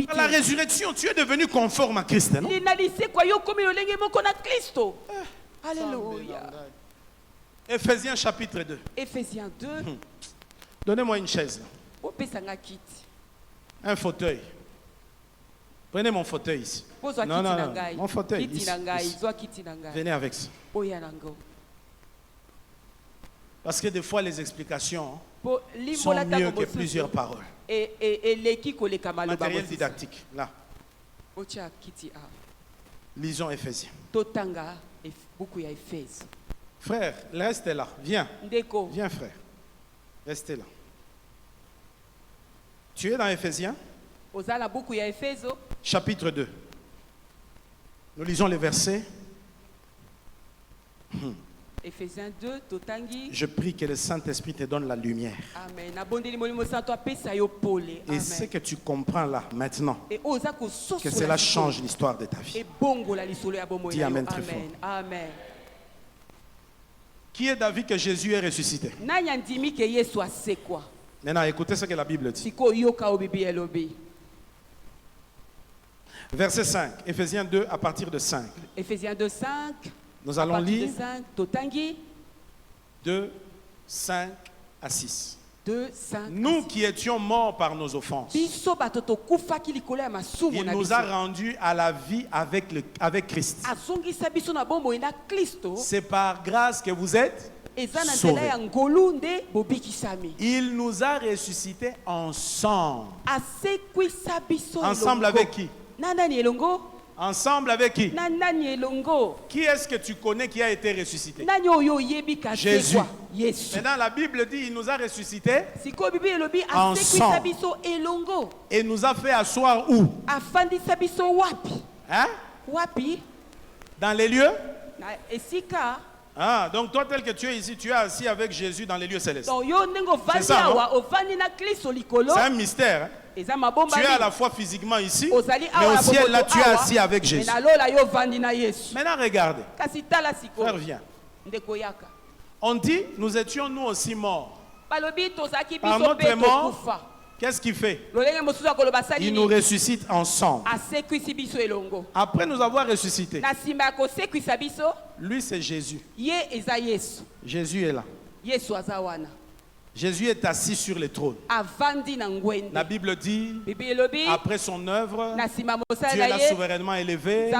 À la résurrection, tu es devenu conforme à Christ, non? Alléluia. Éphésiens chapitre 2. Éphésiens 2. Donnez-moi une chaise. Un fauteuil. Prenez mon fauteuil ici. Non, mon fauteuil ici. Venez avec ça. Parce que des fois, les explications sont mieux que plusieurs paroles. Matériel didactique, là. Lisons Éphésiens. Frère, reste là. Viens. Viens, frère. Restez là. Tu es dans Éphésiens? Chapitre 2. Nous lisons les versets. Éphésiens 2, Totangi. Je prie que le Saint-Esprit te donne la lumière. Amen. Et ce que tu comprends là, maintenant, que cela change l'histoire de ta vie. Dis Amen très fort. Amen. Qui est d'avis que Jésus est ressuscité? Maintenant, écoutez ce que la Bible dit. Verset 5, Éphésiens 2 à partir de 5. Éphésiens 2, 5. Nous allons lire 2, 5 à 6. 2, 5, nous qui étions morts par nos offenses, il nous a rendus à la vie avec Christ. C'est par grâce que vous êtes sauvés. Il nous a ressuscités ensemble. Ensemble avec qui? Ensemble avec qui? Qui est-ce que tu connais qui a été ressuscité? Jésus. Maintenant la Bible dit il nous a ressuscités ensemble. Et nous a fait asseoir où? Hein? Dans les lieux? Ah, donc toi tel que tu es ici, tu es assis avec Jésus dans les lieux célestes. C'est ça, non? C'est un mystère. Hein? Tu es à la fois physiquement ici, mais au ciel là tu es assis avec Jésus. Maintenant regardez. Frère, viens. On dit, nous étions nous aussi morts. Par notre mort, qu'est-ce qu'il fait? Il nous ressuscite ensemble. Après nous avoir ressuscité, lui c'est Jésus. Jésus est là. Jésus est assis sur le trône. La Bible dit, après son œuvre, Dieu l'a souverainement élevé,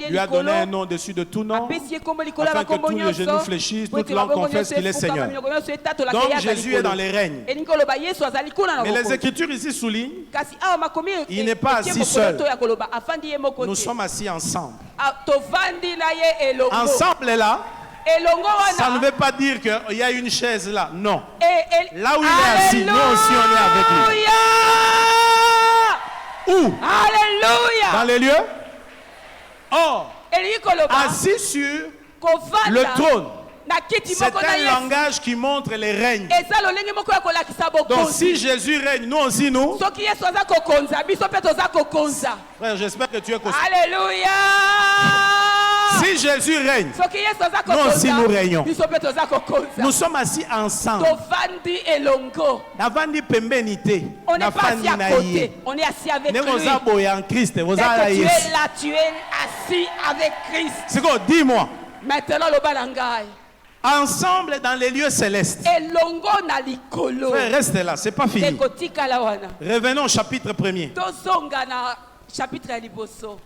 lui a donné un nom au-dessus de tout nom, afin que tous les genoux fléchissent, toute langue confesse qu'il est Seigneur. Donc Jésus est dans les règnes. Mais les Écritures ici soulignent, il n'est pas assis seul. Nous sommes assis ensemble. Ensemble est là. Ça ne veut pas dire qu'il y a une chaise là. Non. Là où il est assis, nous aussi on est avec lui. Où? Alléluia. Dans les lieux? Oh. Assis sur le trône. C'est un langage qui montre les règnes. Donc si Jésus règne, nous aussi nous. Frère, j'espère que tu es conscient. Alléluia. Si Jésus règne, nous aussi nous régnons. Nous sommes assis ensemble. On n'est pas assis à côté, on est assis avec lui. Tu es là, tu es assis avec Christ. C'est quoi? Dis-moi. Maintenant le balangai. Ensemble dans les lieux célestes. Frère, reste là, c'est pas fini. Revenons au chapitre 1er.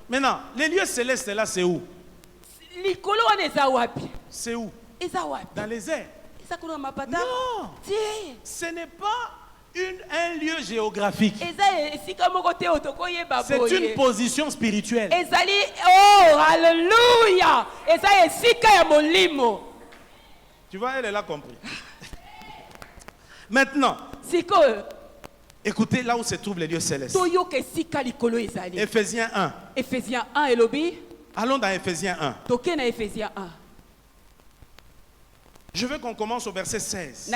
Maintenant, les lieux célestes là, c'est où? C'est où? Dans les airs. Non, ce n'est pas un lieu géographique. C'est une position spirituelle. Oh, alléluia. Tu vois, elle a compris. Maintenant, écoutez là où se trouvent les lieux célestes. Éphésiens 1. Éphésiens 1 et lobby. Allons dans Éphésiens 1. Je veux qu'on commence au verset 16.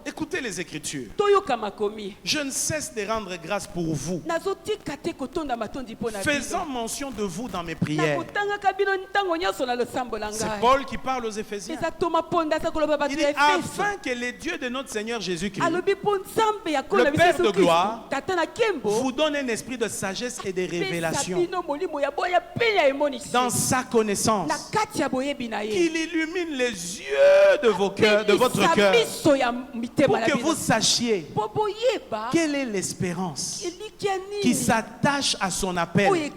Écoutez les Écritures. Je ne cesse de rendre grâce pour vous, faisant mention de vous dans mes prières. C'est Paul qui parle aux Éphésiens. Il dit, afin que les dieux de notre Seigneur Jésus-Christ, le Père de gloire, vous donne un esprit de sagesse et de révélation dans sa connaissance, qu'il illumine les yeux de vos cœurs, de votre cœur, pour que vous sachiez quelle est l'espérance qui s'attache à son appel et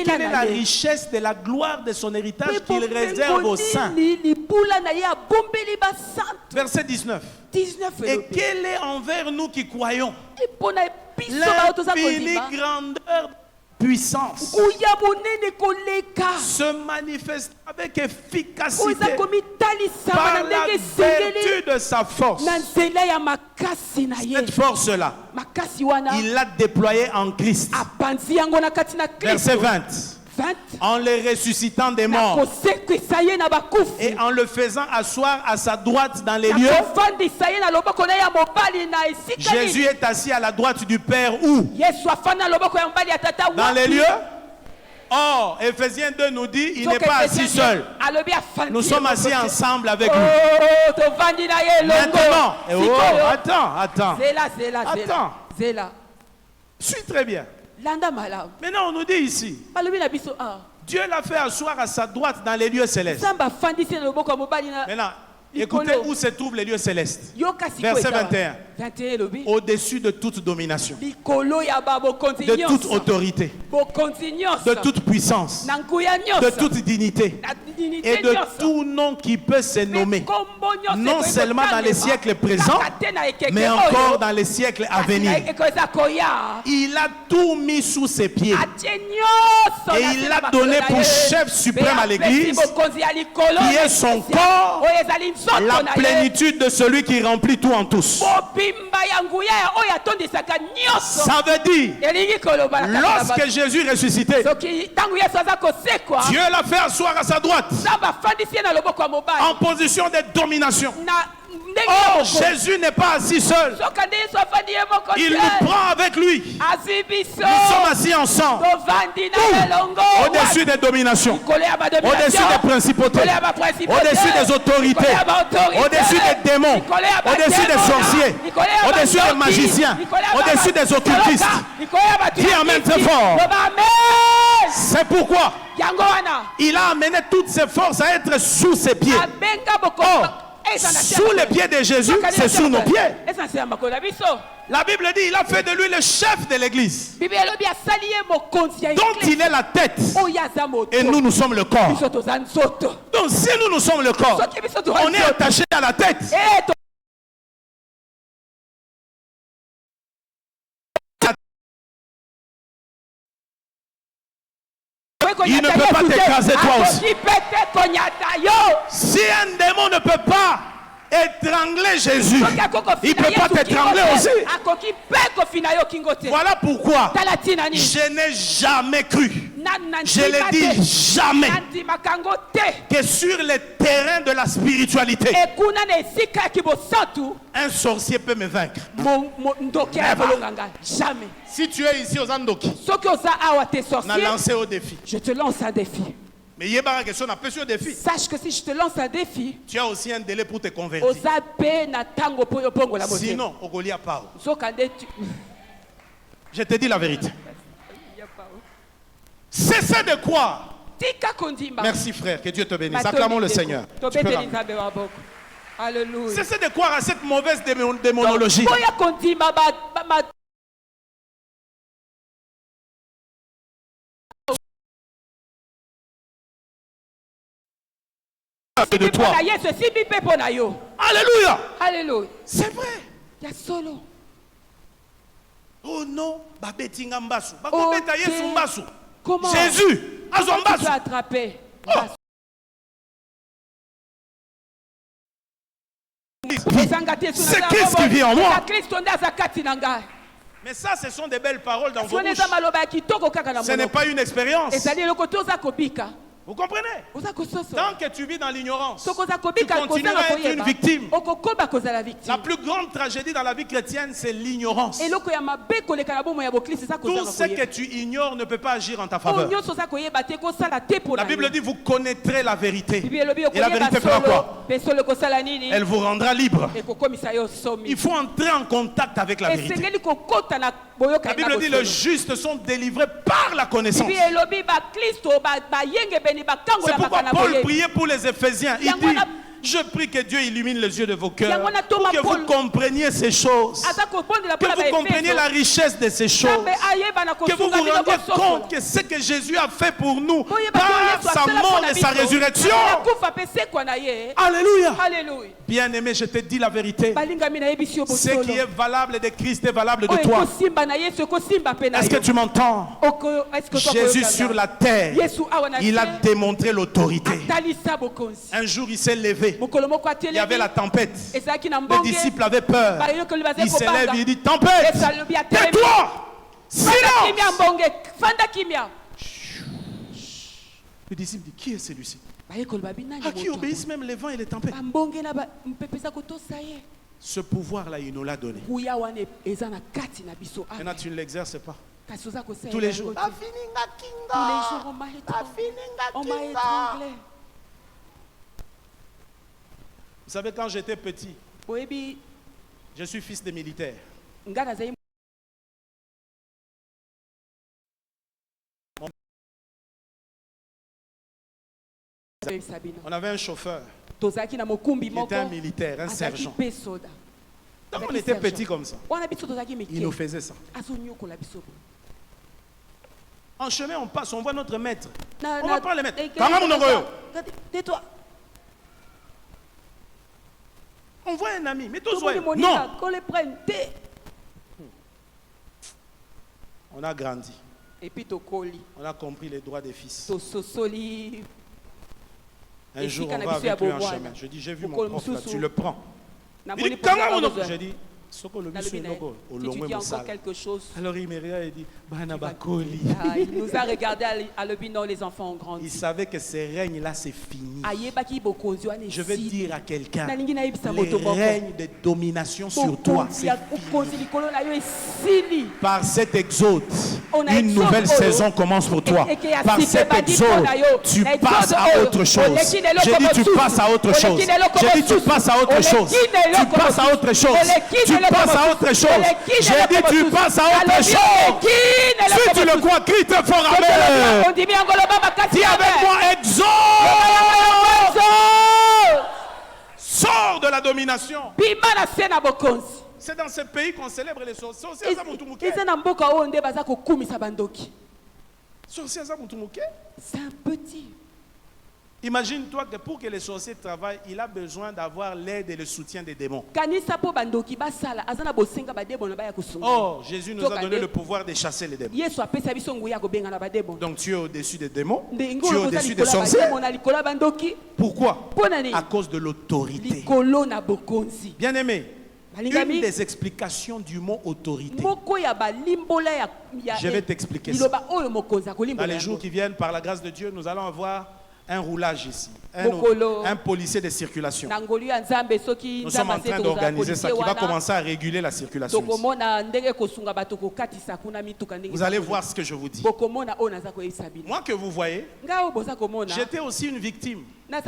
quelle est la richesse de la gloire de son héritage qu'il réserve aux saints. Verset 19. Et quelle est envers nous qui croyons l'infinie grandeur, puissance se manifeste avec efficacité par la vertu de sa force. Cette force-là, il l'a déployée en Christ. Verset 20. En le ressuscitant des morts et en le faisant asseoir à sa droite dans les lieux. Jésus est assis à la droite du Père où? Dans les lieux. Or, Éphésiens 2 nous dit, il n'est pas assis seul. Nous sommes assis ensemble avec lui. Maintenant, attends. Suis très bien. Maintenant, on nous dit ici, Dieu l'a fait asseoir à sa droite dans les lieux célestes. Maintenant, écoutez où se trouvent les lieux célestes. Verset 21. Au-dessus de toute domination, de toute autorité, de toute puissance, de toute dignité et de tout nom qui peut se nommer, non seulement dans les siècles présents, mais encore dans les siècles à venir. Il a tout mis sous ses pieds et il l'a donné pour chef suprême à l'église, qui est son corps, la plénitude de celui qui remplit tout en tous. Ça veut dire, lorsque Jésus ressuscité, Dieu l'a fait asseoir à sa droite en position de domination. Or, Jésus n'est pas assis seul. Il nous prend avec lui. Nous sommes assis ensemble. Au-dessus des dominations, au-dessus des principautés, au-dessus des autorités, au-dessus des démons, au-dessus des sorciers, au-dessus des magiciens, au-dessus des occultistes. Dis amen très fort. C'est pourquoi il a amené toutes ses forces à être sous ses pieds. Sous les pieds de Jésus, c'est sous nos pieds. La Bible dit, il a fait de lui le chef de l'église, dont il est la tête. Et nous, nous sommes le corps. Donc si nous sommes le corps, on est attaché à la tête. Il ne peut pas t'écraser toi aussi. Si un démon ne peut pas étrangler Jésus, il ne peut pas t'étrangler aussi. Voilà pourquoi je n'ai jamais cru, je l'ai dit jamais, que sur le terrain de la spiritualité, un sorcier peut me vaincre. Jamais. Si tu es ici aux Andoki, on a lancé au défi. Je te lance un défi. Mais il y a une question, on a un défi. Sache que si je te lance un défi, tu as aussi un délai pour te convertir. Sinon, au Goliath parle. Je te dis la vérité. Cessez de croire. Merci frère, que Dieu te bénisse. Acclamons le Seigneur. Alléluia. Cessez de croire à cette mauvaise démonologie. De toi. Alléluia. Alléluia. C'est vrai. Il y a solo. Oh non, comment Jésus, tu peux attraper? C'est Christ qui vit en moi. Mais ça, ce sont des belles paroles dans vos bouches. Ce n'est pas une expérience. Vous comprenez? Tant que tu vis dans l'ignorance, tu continueras à être une victime. La plus grande tragédie dans la vie chrétienne, c'est l'ignorance. Tout ce que tu ignores ne peut pas agir en ta faveur. La Bible dit, vous connaîtrez la vérité. Et la vérité fera quoi? Elle vous rendra libre. Il faut entrer en contact avec la vérité. La Bible dit, les justes sont délivrés par la connaissance. C'est pourquoi Paul priait pour les Éphésiens. Il dit, je prie que Dieu illumine les yeux de vos cœurs pour que vous compreniez ces choses, que vous compreniez la richesse de ces choses, que vous vous rendiez compte que ce que Jésus a fait pour nous par sa mort et sa résurrection. Alléluia. Bien-aimé, je te dis la vérité. Ce qui est valable de Christ est valable de toi. Est-ce que tu m'entends? Jésus sur la terre, il a démontré l'autorité. Un jour, il s'est levé. Il y avait la tempête. Les disciples avaient peur. Il se lève et il dit, tempête, tais-toi! Silence! Les disciples disent, qui est celui-ci? À qui obéissent même les vents et les tempêtes? Ce pouvoir-là, il nous l'a donné. Maintenant, tu ne l'exerces pas. Tous les jours. Vous savez, quand j'étais petit, je suis fils de militaire. On avait un chauffeur qui était un militaire, un sergent. Donc on était petits comme ça. Il nous faisait ça. En chemin, on passe, on voit notre maître. On va pas le mettre. Tais-toi. On voit un ami, mais tous non. On a grandi. On a compris les droits des fils. Un jour, on va avec lui en chemin. Je dis, j'ai vu mon prof là, tu le prends. Il dit, comment on a... Je dis, si tu encore quelque chose. Alors il me regarde et dit, il nous a regardé à l'obinon, les enfants ont grandi. Il savait que ce règne-là, c'est fini. Je veux dire à quelqu'un, les règnes de domination sur toi, c'est fini. Par cet exode, une nouvelle saison commence pour toi. Par cet exode, tu passes à autre chose. J'ai dit, tu passes à autre chose. J'ai dit, tu passes à autre chose. Tu passes à autre chose. Tu passes à autre chose. J'ai dit, tu passes à autre chose. Si tu le crois, crie très fort, amen. Dis avec moi, exode. Sors de la domination. C'est dans ce pays qu'on célèbre les sorciers. C'est un petit. Imagine-toi que pour que les sorciers travaillent, il a besoin d'avoir l'aide et le soutien des démons. Oh, Jésus nous a donné le pouvoir de chasser les démons. Donc tu es au-dessus des démons, tu es au-dessus des sorciers. Pourquoi? À cause de l'autorité. Bien-aimé, une des explications du mot autorité, je vais t'expliquer ça. Dans les jours qui viennent, par la grâce de Dieu, nous allons avoir un roulage ici, un policier de circulation. Nous sommes en train d'organiser ça, qui va commencer à réguler la circulation ici. Vous allez voir ce que je vous dis. Moi que vous voyez, j'étais aussi une victime. Ma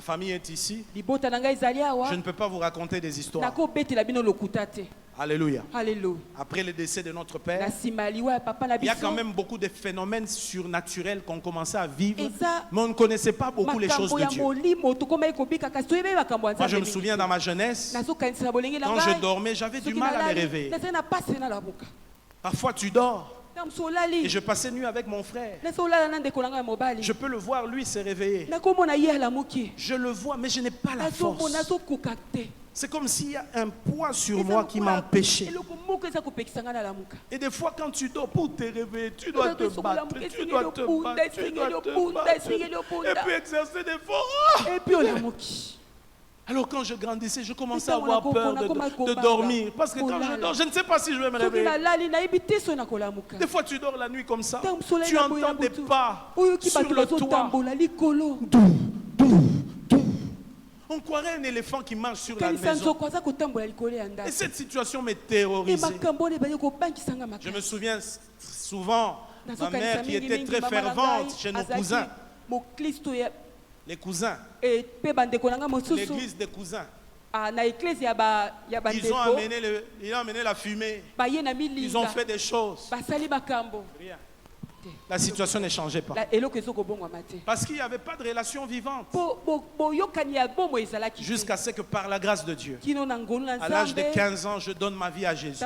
famille est ici. Je ne peux pas vous raconter des histoires. Alléluia. Après le décès de notre père, il y a quand même beaucoup de phénomènes surnaturels qu'on commençait à vivre, mais on ne connaissait pas beaucoup les choses de Dieu. Moi, je me souviens dans ma jeunesse, quand je dormais, j'avais du mal à me réveiller. Parfois, tu dors. Et je passais nuit avec mon frère. Je peux le voir, lui, se réveiller. Je le vois, mais je n'ai pas la force. C'est comme s'il y a un poids sur moi qui m'empêchait. Et des fois, quand tu dors, pour te réveiller, tu dois te battre. Tu dois te battre. Et puis exercer des forces. Alors quand je grandissais, je commençais à avoir peur de dormir. Parce que quand je dors, je ne sais pas si je vais me réveiller. Des fois tu dors la nuit comme ça. Tu entends des pas sur le toit. On croirait un éléphant qui marche sur la maison. Et cette situation me terrorisait. Je me souviens souvent, ma mère qui était très fervente chez nos cousins. Les cousins. L'église des cousins. Ils ont amené la fumée. Ils ont fait des choses. Rien. La situation ne changeait pas. Parce qu'il n'y avait pas de relation vivante. Jusqu'à ce que par la grâce de Dieu, à l'âge de 15 ans, je donne ma vie à Jésus. Je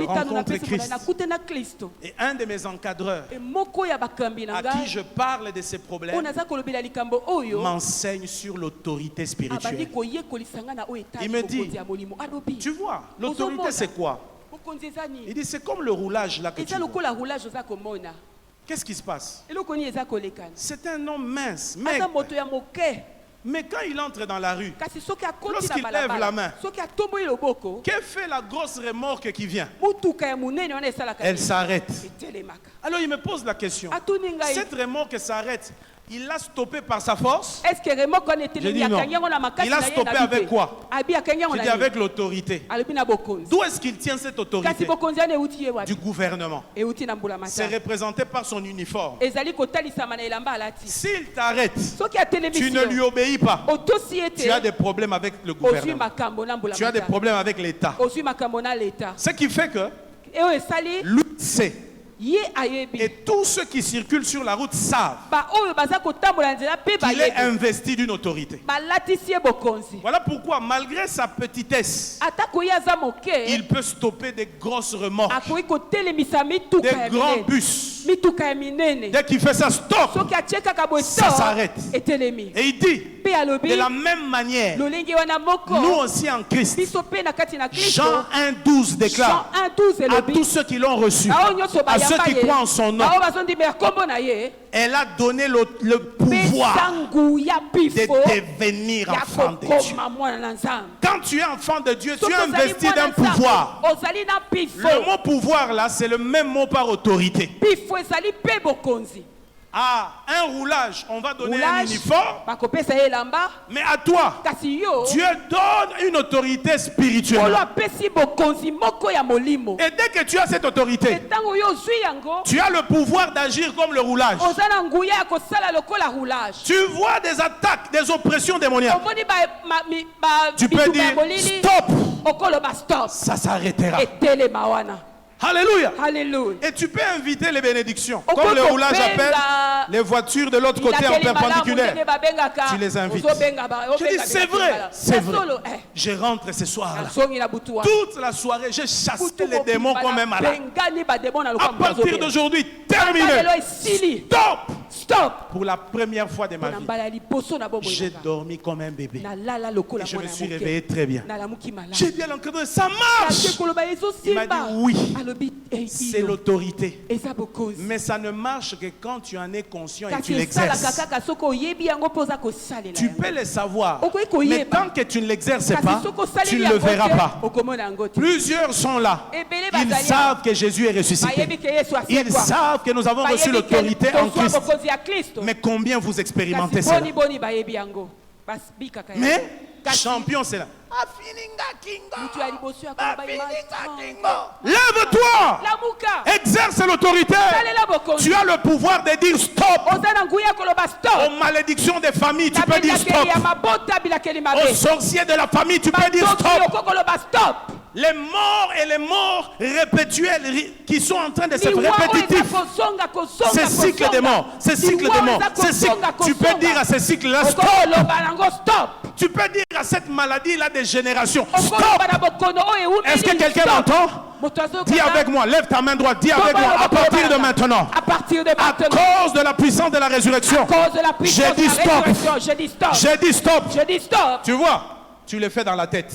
rencontre Christ. Et un de mes encadreurs, à qui je parle de ces problèmes, m'enseigne sur l'autorité spirituelle. Il me dit, tu vois, l'autorité c'est quoi? Il dit, c'est comme le roulage là que tu vois. Qu'est-ce qui se passe? C'est un homme mince, maigre. Mais quand il entre dans la rue, lorsqu'il lève la main, que fait la grosse remorque qui vient? Elle s'arrête. Alors il me pose la question. Cette remorque s'arrête. Il l'a stoppé par sa force? Je dis non. Il a stoppé avec quoi? Je dis avec l'autorité. D'où est-ce qu'il tient cette autorité? Du gouvernement. C'est représenté par son uniforme. S'il t'arrête, tu ne lui obéis pas. Tu as des problèmes avec le gouvernement. Tu as des problèmes avec l'État. Ce qui fait que lui sait. Et tous ceux qui circulent sur la route savent qu'il est investi d'une autorité. Voilà pourquoi, malgré sa petitesse, il peut stopper des grosses remorques, des grands bus. Dès qu'il fait ça, stop, ça s'arrête. Et il dit, de la même manière, nous aussi en Christ, Jean 1,12 déclare à tous ceux qui l'ont reçu, à ceux qui croient en son nom, elle a donné le pouvoir de devenir enfant de Dieu. Quand tu es enfant de Dieu, tu es investi d'un pouvoir. Le mot pouvoir là, c'est le même mot par autorité. À un roulage, on va donner un uniforme. Mais à toi, Dieu donne une autorité spirituelle. Et dès que tu as cette autorité, tu as le pouvoir d'agir comme le roulage. Tu vois des attaques, des oppressions démoniaques. Tu peux dire stop. Ça s'arrêtera. Alléluia. Et tu peux inviter les bénédictions. Comme le roulage appelle les voitures de l'autre côté en perpendiculaire. Tu les invites. Je dis c'est vrai. Je rentre ce soir là. Toute la soirée, j'ai chassé les démons comme un malade. À partir d'aujourd'hui, terminé. Stop. Pour la première fois de ma vie, j'ai dormi comme un bébé. Et je me suis réveillé très bien. J'ai dit à l'encadreur, ça marche. Il m'a dit oui. C'est l'autorité. Mais ça ne marche que quand tu en es conscient et tu l'exerces. Tu peux le savoir. Mais tant que tu ne l'exerces pas, tu ne le verras pas. Plusieurs sont là. Ils savent que Jésus est ressuscité. Ils savent que nous avons reçu l'autorité en Christ. Mais combien vous expérimentez cela? Mais champion, c'est là. Lève-toi. Exerce l'autorité. Tu as le pouvoir de dire stop. Aux malédictions des familles, tu peux dire stop. Aux sorciers de la famille, tu peux dire stop. Les morts et les morts répétuels qui sont en train de se répétitifs. Ces cycles de mort. Ces cycles de mort. Tu peux dire à ces cycles-là stop. Tu peux dire à cette maladie-là des générations stop. Est-ce que quelqu'un m'entend? Dis avec moi, lève ta main droite, dis avec moi, à partir de maintenant, à cause de la puissance de la résurrection, j'ai dit stop. J'ai dit stop. Tu vois, tu le fais dans la tête.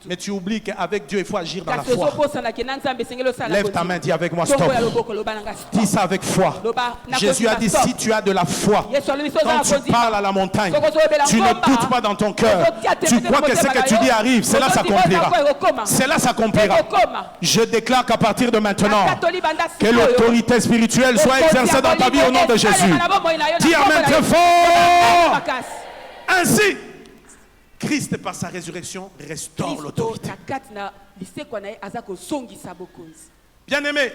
Mais tu oublies qu'avec Dieu, il faut agir dans la foi. Lève ta main, dis avec moi, stop. Dis ça avec foi. Jésus a dit, si tu as de la foi, quand tu parles à la montagne, tu ne doutes pas dans ton cœur. Tu crois que ce que tu dis arrive, c'est là ça s'accomplira. C'est là ça s'accomplira. Je déclare qu'à partir de maintenant, que l'autorité spirituelle soit exercée dans ta vie au nom de Jésus. Dis amen très fort. Ainsi, Christ par sa résurrection restaure l'autorité. Bien-aimé,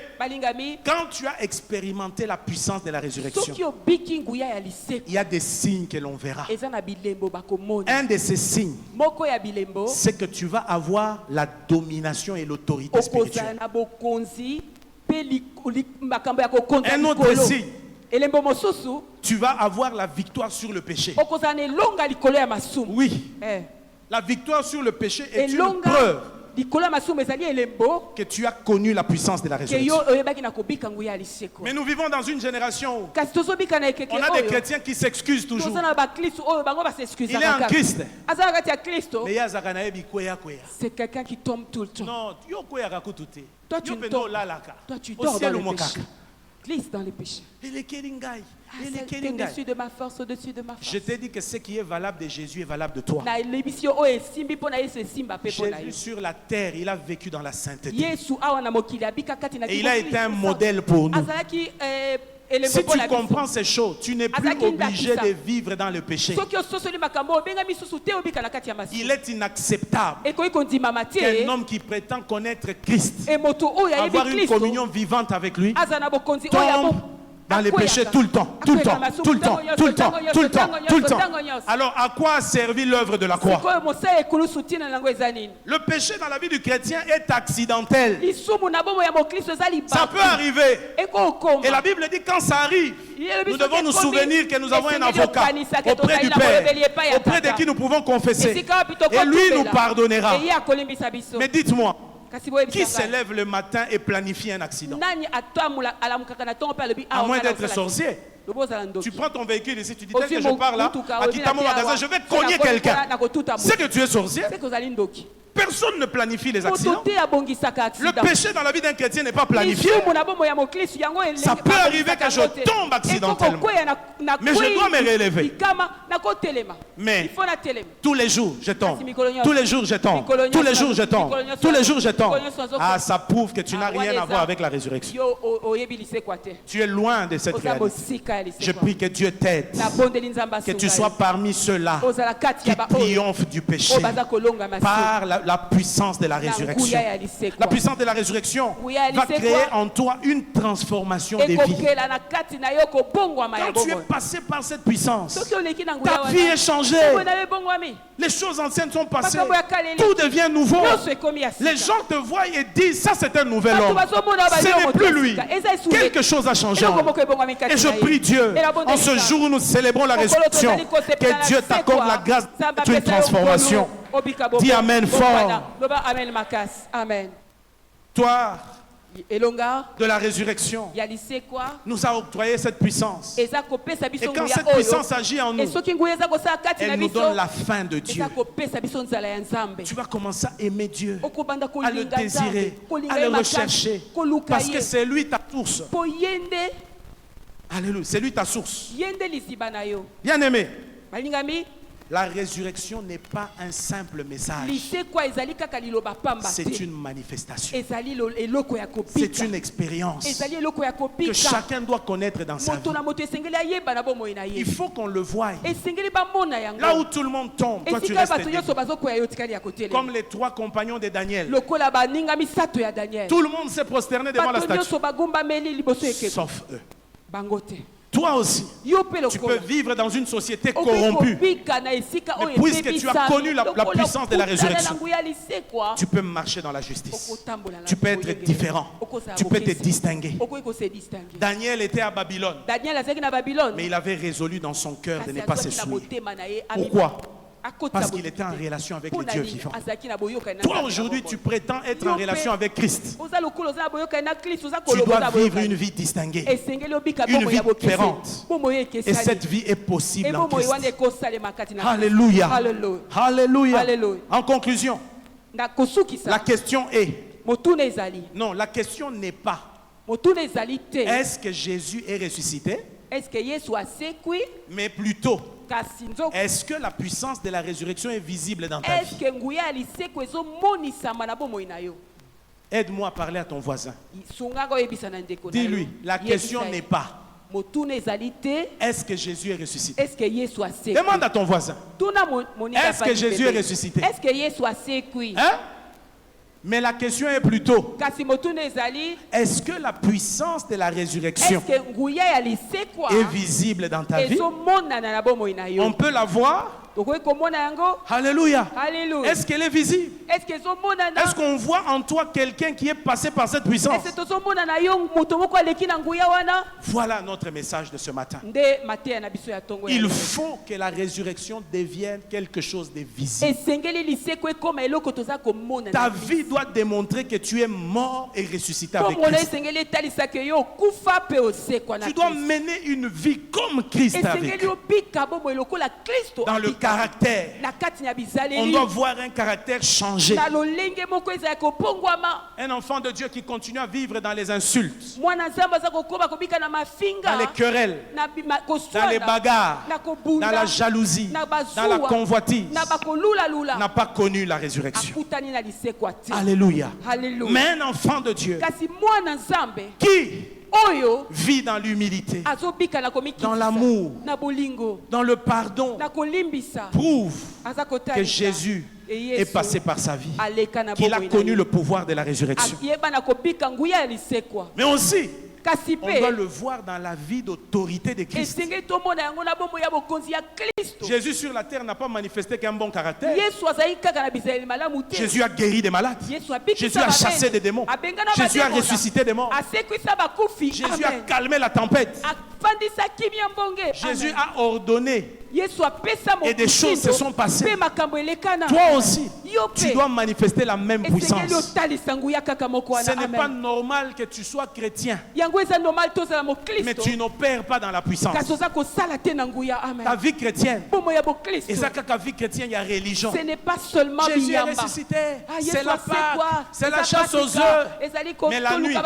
quand tu as expérimenté la puissance de la résurrection, il y a des signes que l'on verra. Un de ces signes, c'est que tu vas avoir la domination et l'autorité spirituelle. Un autre signe, tu vas avoir la victoire sur le péché. Oui, la victoire sur le péché est une preuve que tu as connu la puissance de la résurrection. Mais nous vivons dans une génération où on a des chrétiens qui s'excusent toujours. Il est en Christ. C'est quelqu'un qui tombe tout le temps. Non, toi tu tombes. Toi tu dors dans le péché. Glisse dans les péchés. Au-dessus de ma force, au-dessus de ma force. Je t'ai dit que ce qui est valable de Jésus est valable de toi. Jésus sur la terre, il a vécu dans la sainteté. Et il a été un modèle pour nous. Si tu comprends ces choses, tu n'es plus obligé de vivre dans le péché. Il est inacceptable qu'un homme qui prétend connaître Christ, avoir une communion vivante avec lui, tombe dans les péchés tout le temps, tout le temps, tout le temps, tout le temps, tout le temps, tout le temps. Alors, à quoi a servi l'œuvre de la croix? Le péché dans la vie du chrétien est accidentel. Ça peut arriver. Et la Bible dit quand ça arrive, nous devons nous souvenir que nous avons un avocat auprès du Père, auprès de qui nous pouvons confesser. Et lui nous pardonnera. Mais dites-moi, qui se lève le matin et planifie un accident? À moins d'être sorcier. Tu prends ton véhicule ici, tu dis dès que je pars là, à quitter mon magasin, je vais cogner quelqu'un. C'est que tu es sorcier. Personne ne planifie les accidents. Le péché dans la vie d'un chrétien n'est pas planifié. Ça peut arriver que je tombe accidentellement. Mais je dois me relever. Mais tous les jours, je tombe. Tous les jours, je tombe. Tous les jours, je tombe. Tous les jours, je tombe. Ah, ça prouve que tu n'as rien à voir avec la résurrection. Tu es loin de cette réalité. Je prie que Dieu t'aide. Que tu sois parmi ceux-là qui triomphent du péché par la puissance de la résurrection. La puissance de la résurrection va créer en toi une transformation de vie. Quand tu es passé par cette puissance, ta vie est changée. Les choses anciennes sont passées. Tout devient nouveau. Les gens te voient et disent, ça c'est un nouvel homme. Ce n'est plus lui. Quelque chose a changé. Et je prie Dieu, en ce jour où nous célébrons la résurrection, que Dieu t'accorde la grâce d'une transformation. Dis amen fort. Amen. Toi, de la résurrection, nous a octroyé cette puissance. Et quand cette puissance agit en nous, elle nous donne la fin de Dieu. Tu vas commencer à aimer Dieu, à le désirer, à le rechercher, parce que c'est lui ta source. Alléluia, c'est lui ta source. Bien aimé, la résurrection n'est pas un simple message. C'est une manifestation. C'est une expérience que chacun doit connaître dans sa vie. Il faut qu'on le voie. Là où tout le monde tombe, toi tu restes debout. Comme les 3 compagnons de Daniel. Tout le monde s'est prosterné devant la statue, sauf eux. Toi aussi, tu peux vivre dans une société corrompue. Mais puisque tu as connu la puissance de la résurrection, tu peux marcher dans la justice. Tu peux être différent. Tu peux te distinguer. Daniel était à Babylone. Mais il avait résolu dans son cœur de ne pas se souiller. Pourquoi? Parce qu'il était en relation avec le Dieu vivant. Toi aujourd'hui tu prétends être en relation avec Christ. Tu dois vivre une vie distinguée, une vie différente. Et cette vie est possible en Christ. Alléluia. Alléluia. En conclusion, La question est. Non, la question n'est pas. Est-ce que Jésus est ressuscité? Mais plutôt, est-ce que la puissance de la résurrection est visible dans ta vie? Aide-moi à parler à ton voisin. Dis-lui, la question n'est pas est-ce que Jésus est ressuscité? Demande à ton voisin. Est-ce que Jésus est ressuscité? Hein? Mais la question est plutôt est-ce que la puissance de la résurrection est visible dans ta vie? On peut la voir? Alléluia. Est-ce qu'elle est visible? Est-ce qu'on voit en toi quelqu'un qui est passé par cette puissance? Voilà notre message de ce matin. Il faut que la résurrection devienne quelque chose de visible. Ta vie doit démontrer que tu es mort et ressuscité avec Christ. Tu dois mener une vie comme Christ avec. Dans le caractère, on doit voir un caractère changé. Un enfant de Dieu qui continue à vivre dans les insultes, dans les querelles, dans les bagarres, dans la jalousie, dans la convoitise, n'a pas connu la résurrection. Alléluia. Mais un enfant de Dieu qui vit dans l'humilité, dans l'amour, dans le pardon, prouve que Jésus est passé par sa vie, qu'il a connu le pouvoir de la résurrection. Mais aussi, on doit le voir dans la vie d'autorité de Christ. Jésus sur la terre n'a pas manifesté qu'un bon caractère. Jésus a guéri des malades. Jésus a chassé des démons. Jésus a ressuscité des morts. Jésus a calmé la tempête. Jésus a ordonné. Et des choses se sont passées. Toi aussi, tu dois manifester la même puissance. Ce n'est pas normal que tu sois chrétien, mais tu n'opères pas dans la puissance. Ta vie chrétienne, et ça, ta vie chrétienne, il y a religion. Ce n'est pas seulement Jésus est ressuscité. C'est la Pâque, c'est la chasse aux œufs. Mais la nuit,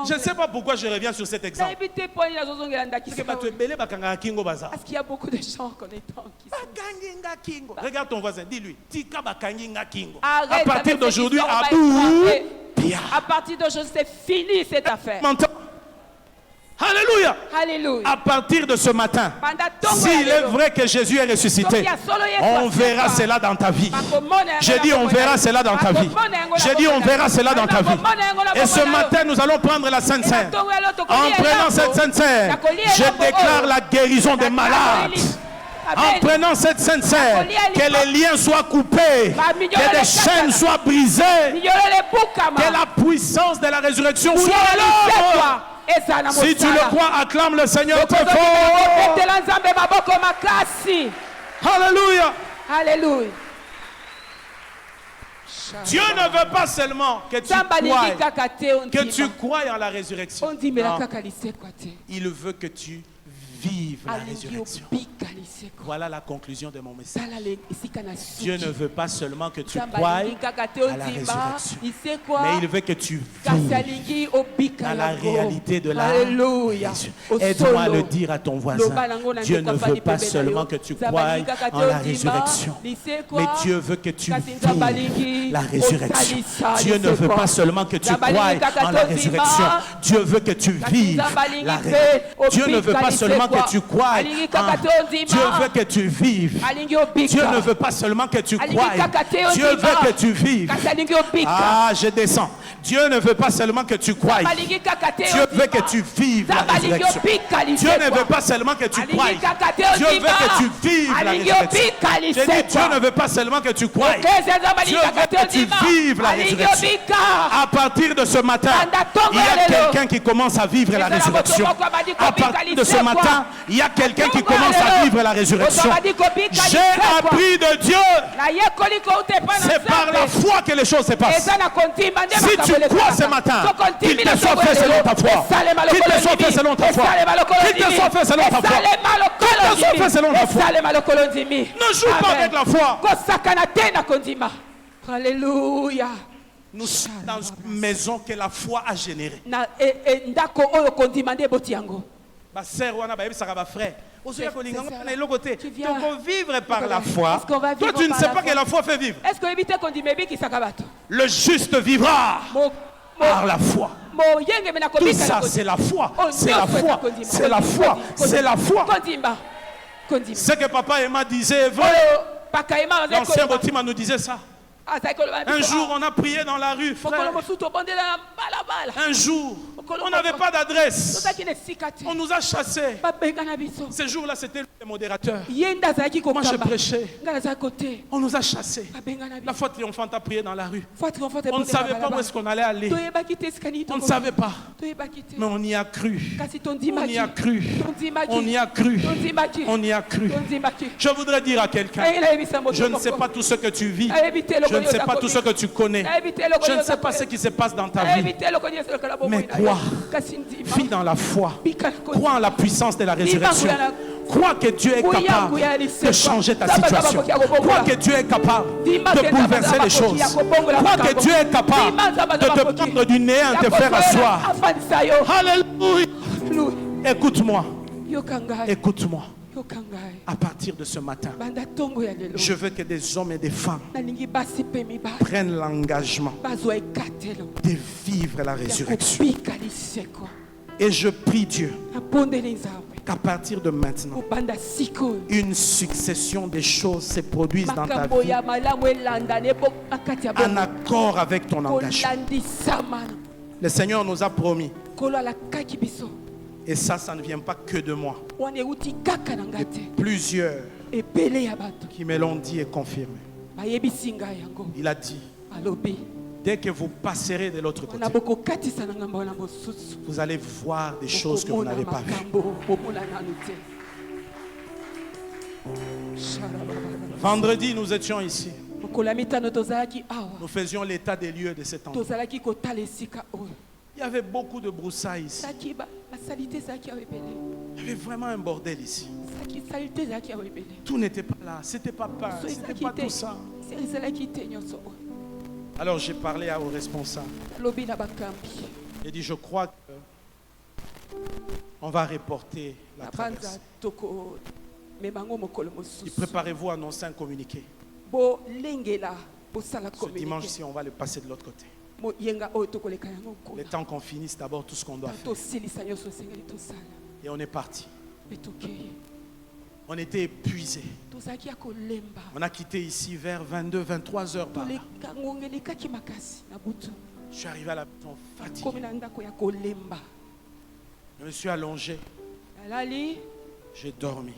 je ne sais pas pourquoi je reviens sur cet exemple. Parce qu'il y a beaucoup de gens connaissant qui sont... Regarde ton voisin, dis-lui. À partir d'aujourd'hui, à partir d'aujourd'hui, c'est fini cette affaire. Alléluia. Alléluia. À partir de ce matin, s'il est vrai que Jésus est ressuscité, on verra cela dans ta vie. J'ai dit on verra cela dans ta vie. J'ai dit on verra cela dans ta vie. Et ce matin, nous allons prendre la Sainte Seine. En prenant cette Sainte Seine, je déclare la guérison des malades. En prenant cette Sainte Seine, que les liens soient coupés, que des chaînes soient brisées, que la puissance de la résurrection soit là. Si tu le crois, acclame le Seigneur très fort. Alléluia. Alléluia. Dieu ne veut pas seulement que tu croies en la résurrection. Non. Il veut que tu vives la résurrection. Voilà la conclusion de mon message. Dieu ne veut pas seulement que tu croies à la résurrection, mais il veut que tu vives dans la réalité de la résurrection. Aide-moi à le dire à ton voisin. Dieu ne veut pas seulement que tu croies en la résurrection, mais Dieu veut que tu vives la résurrection. Dieu ne veut pas seulement que tu croies en la résurrection, Dieu veut que tu vives la résurrection. Dieu ne veut pas seulement que tu croies, Dieu veut que tu vives. Dieu ne veut pas seulement que tu croies, Dieu veut que tu vives. Ah, je descends. Dieu ne veut pas seulement que tu croies, Dieu veut que tu vives la résurrection. Dieu ne veut pas seulement que tu croies, Dieu veut que tu vives la résurrection. Je dis, Dieu ne veut pas seulement que tu croies, Dieu veut que tu vives la résurrection. À partir de ce matin, il y a quelqu'un qui commence à vivre la résurrection. À partir de ce matin, il y a quelqu'un qui commence à vivre la résurrection. J'ai appris de Dieu. C'est par la foi que les choses se passent. Si tu tu crois ce matin qu'il te soit fait selon ta foi. Qu'il te soit fait selon ta foi. Qu'il te soit fait selon ta foi. Qu'il te soit fait selon ta foi. Ne joue pas avec la foi. Alléluia. Nous sommes dans une maison que la foi a générée. Ma sœur, ma frère. Tu viens vivre par la foi. Toi, tu ne sais pas que la foi fait vivre. Le juste vivra par la foi. Tout ça, c'est la foi. C'est la foi. C'est la foi. C'est la foi. Ce que papa Emma disait est vrai. L'ancien Botima nous disait ça. Un jour, on a prié dans la rue, frère. Un jour, on n'avait pas d'adresse. On nous a chassés. Ce jour-là, c'était le modérateur. Moi, je prêchais. On nous a chassés. La foi triomphante a prié dans la rue. On ne savait pas où est-ce qu'on allait aller. On ne savait pas. Mais on y a cru. On y a cru. On y a cru. On y a cru. Je voudrais dire à quelqu'un, je ne sais pas tout ce que tu vis. Je ne sais pas tout ce que tu connais. Je ne sais pas ce qui se passe dans ta vie. Mais crois. Vis dans la foi. Crois en la puissance de la résurrection. Crois que Dieu est capable de changer ta situation. Crois que Dieu est capable de bouleverser les choses. Crois que Dieu est capable de te prendre du néant et te faire asseoir. Alléluia. Écoute-moi. Écoute-moi. À partir de ce matin, je veux que des hommes et des femmes prennent l'engagement de vivre la résurrection. Et je prie Dieu qu'à partir de maintenant, une succession de choses se produisent dans ta vie en accord avec ton engagement. Le Seigneur nous a promis. Et ça ne vient pas que de moi. Et plusieurs qui me l'ont dit et confirmé. Il a dit, dès que vous passerez de l'autre côté, vous allez voir des choses que vous n'avez pas vues. Vendredi, nous étions ici. Nous faisions l'état des lieux de cet endroit. Il y avait beaucoup de broussailles ici. Il y avait vraiment un bordel ici. Tout n'était pas là. C'était pas peint. C'était pas tout ça. Alors j'ai parlé aux responsables. J'ai dit, je crois qu'on va reporter la traversée. Préparez-vous à annoncer un communiqué. Ce dimanche-ci, on va le passer de l'autre côté. Le temps qu'on finisse d'abord tout ce qu'on doit faire. Et on est parti. On était épuisés. On a quitté ici vers 22, 23 heures par là. Je suis arrivé à la maison fatigué. Je me suis allongé. J'ai dormi.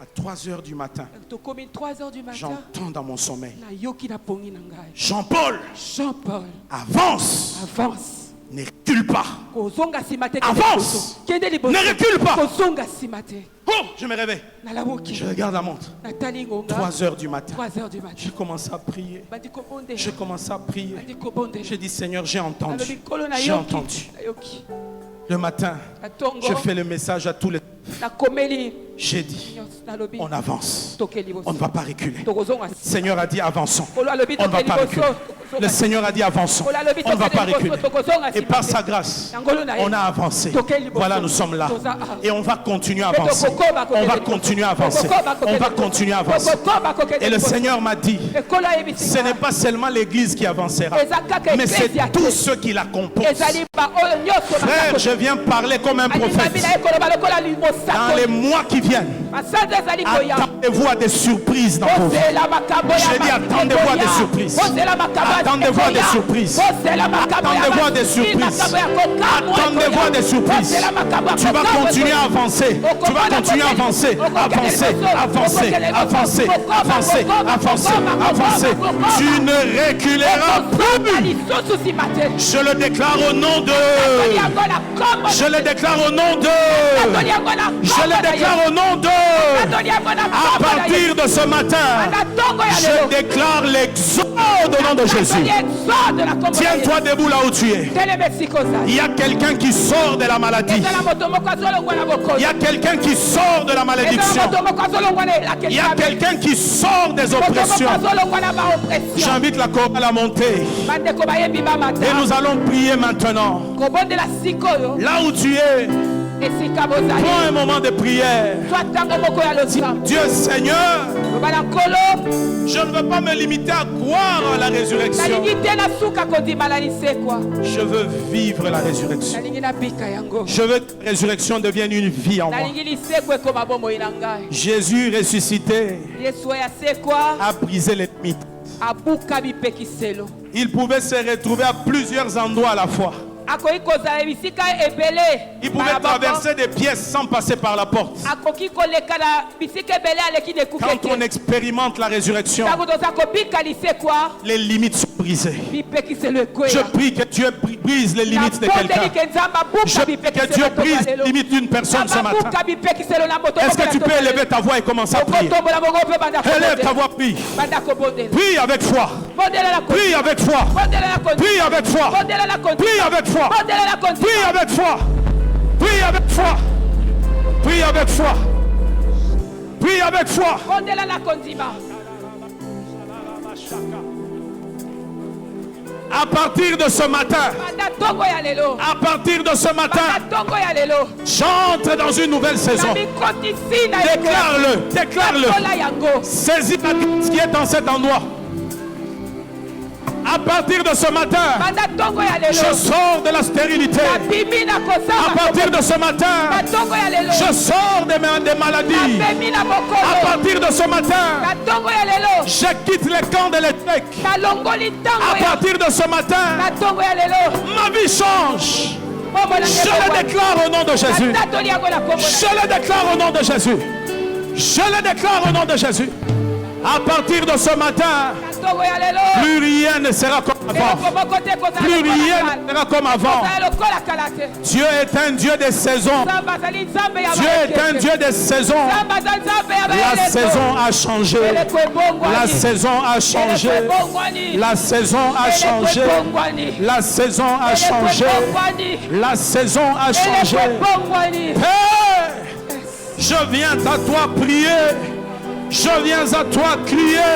À 3 heures du matin, j'entends dans mon sommeil, Jean-Paul, avance. Ne recule pas. Avance. Ne recule pas. Oh, je me réveille. Je regarde la montre. 3 heures du matin. Je commence à prier. Je commence à prier. Je dis, Seigneur, j'ai entendu. J'ai entendu. Le matin, je fais le message à tous les... J'ai dit, on avance. On ne va pas reculer. Le Seigneur a dit, avançons. On ne va pas reculer. Le Seigneur a dit, avançons. On ne va pas reculer. Et par sa grâce, on a avancé. Voilà, nous sommes là. Et on va continuer à avancer. On va continuer à avancer. On va continuer à avancer. Et le Seigneur m'a dit, ce n'est pas seulement l'église qui avancera, mais c'est tous ceux qui la composent. Frère, je viens parler comme un prophète. Dans les mois qui viennent, attendez-vous à des surprises dans vos vies. J'ai dit, attendez-vous à des surprises. Attendez-vous à des surprises. Attendez-vous à des surprises. Attendez-vous à des surprises. Tu vas continuer à avancer. Tu vas continuer à avancer. Avancer, avancer, avancer, avancer, avancer, avancer. Tu ne reculeras plus. Je le déclare au nom de d'eux. Je les déclare au nom d'eux. Je les déclare au nom d'eux. À partir de ce matin, je déclare l'exode au nom de Jésus. Tiens-toi debout là où tu es. Il y a quelqu'un qui sort de la maladie. Il y a quelqu'un qui sort de la malédiction. Il y a quelqu'un qui sort des oppressions. J'invite la chorale à monter. Et nous allons prier maintenant. Là où tu es, prends un moment de prière. Dieu Seigneur, je ne veux pas me limiter à croire à la résurrection. Je veux vivre la résurrection. Je veux que la résurrection devienne une vie en moi. Jésus ressuscité a brisé les limites. Il pouvait se retrouver à plusieurs endroits à la fois. Il pouvait traverser des pièces sans passer par la porte. Quand on expérimente la résurrection, les limites sont brisées. Je prie que Dieu brise les limites de quelqu'un. Je prie que Dieu brise les limites d'une personne ce matin. Est-ce que tu peux élever ta voix et commencer à prier? Élève ta voix, prie. Prie avec foi. Prie avec foi. Prie avec foi. Prie avec foi. Prie avec foi. Prie avec foi. Prie avec foi. Prie avec foi. À partir de ce matin, j'entre dans une nouvelle saison. Déclare-le, déclare-le. Saisis la grâce qui est dans cet endroit. À partir de ce matin, je sors de la stérilité. À partir de ce matin, je sors des maladies. À partir de ce matin, je quitte les camps de l'échec. À partir de ce matin, ma vie change. Je le déclare au nom de Jésus. Je le déclare au nom de Jésus. Je le déclare au nom de Jésus. À partir de ce matin, plus rien ne sera comme avant. Plus rien ne sera comme avant. Dieu est un Dieu des saisons. Dieu est un Dieu des saisons. La saison a changé. La saison a changé. La saison a changé. La saison a changé. La saison a changé. Père, je viens à toi prier. Je viens à toi crier.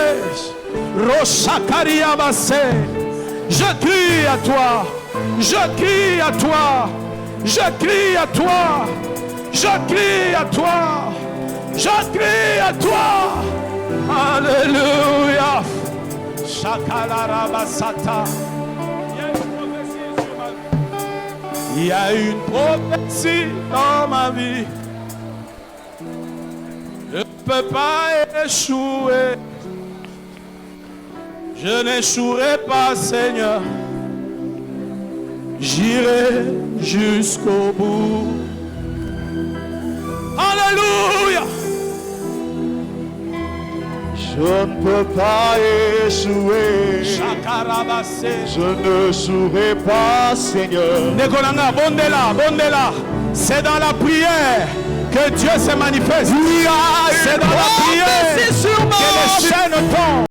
Je crie à toi. Je crie à toi. Je crie à toi. Je crie à toi. Je crie à toi. Alléluia. Il y a une prophétie dans ma vie. Je ne peux pas échouer. Je n'échouerai pas, Seigneur. J'irai jusqu'au bout. Alléluia. Je ne peux pas échouer. Je ne jouerai pas, Seigneur. Nekolanga, bondela. C'est dans la prière que Dieu se manifeste. C'est dans la prière que les chaînes tombent.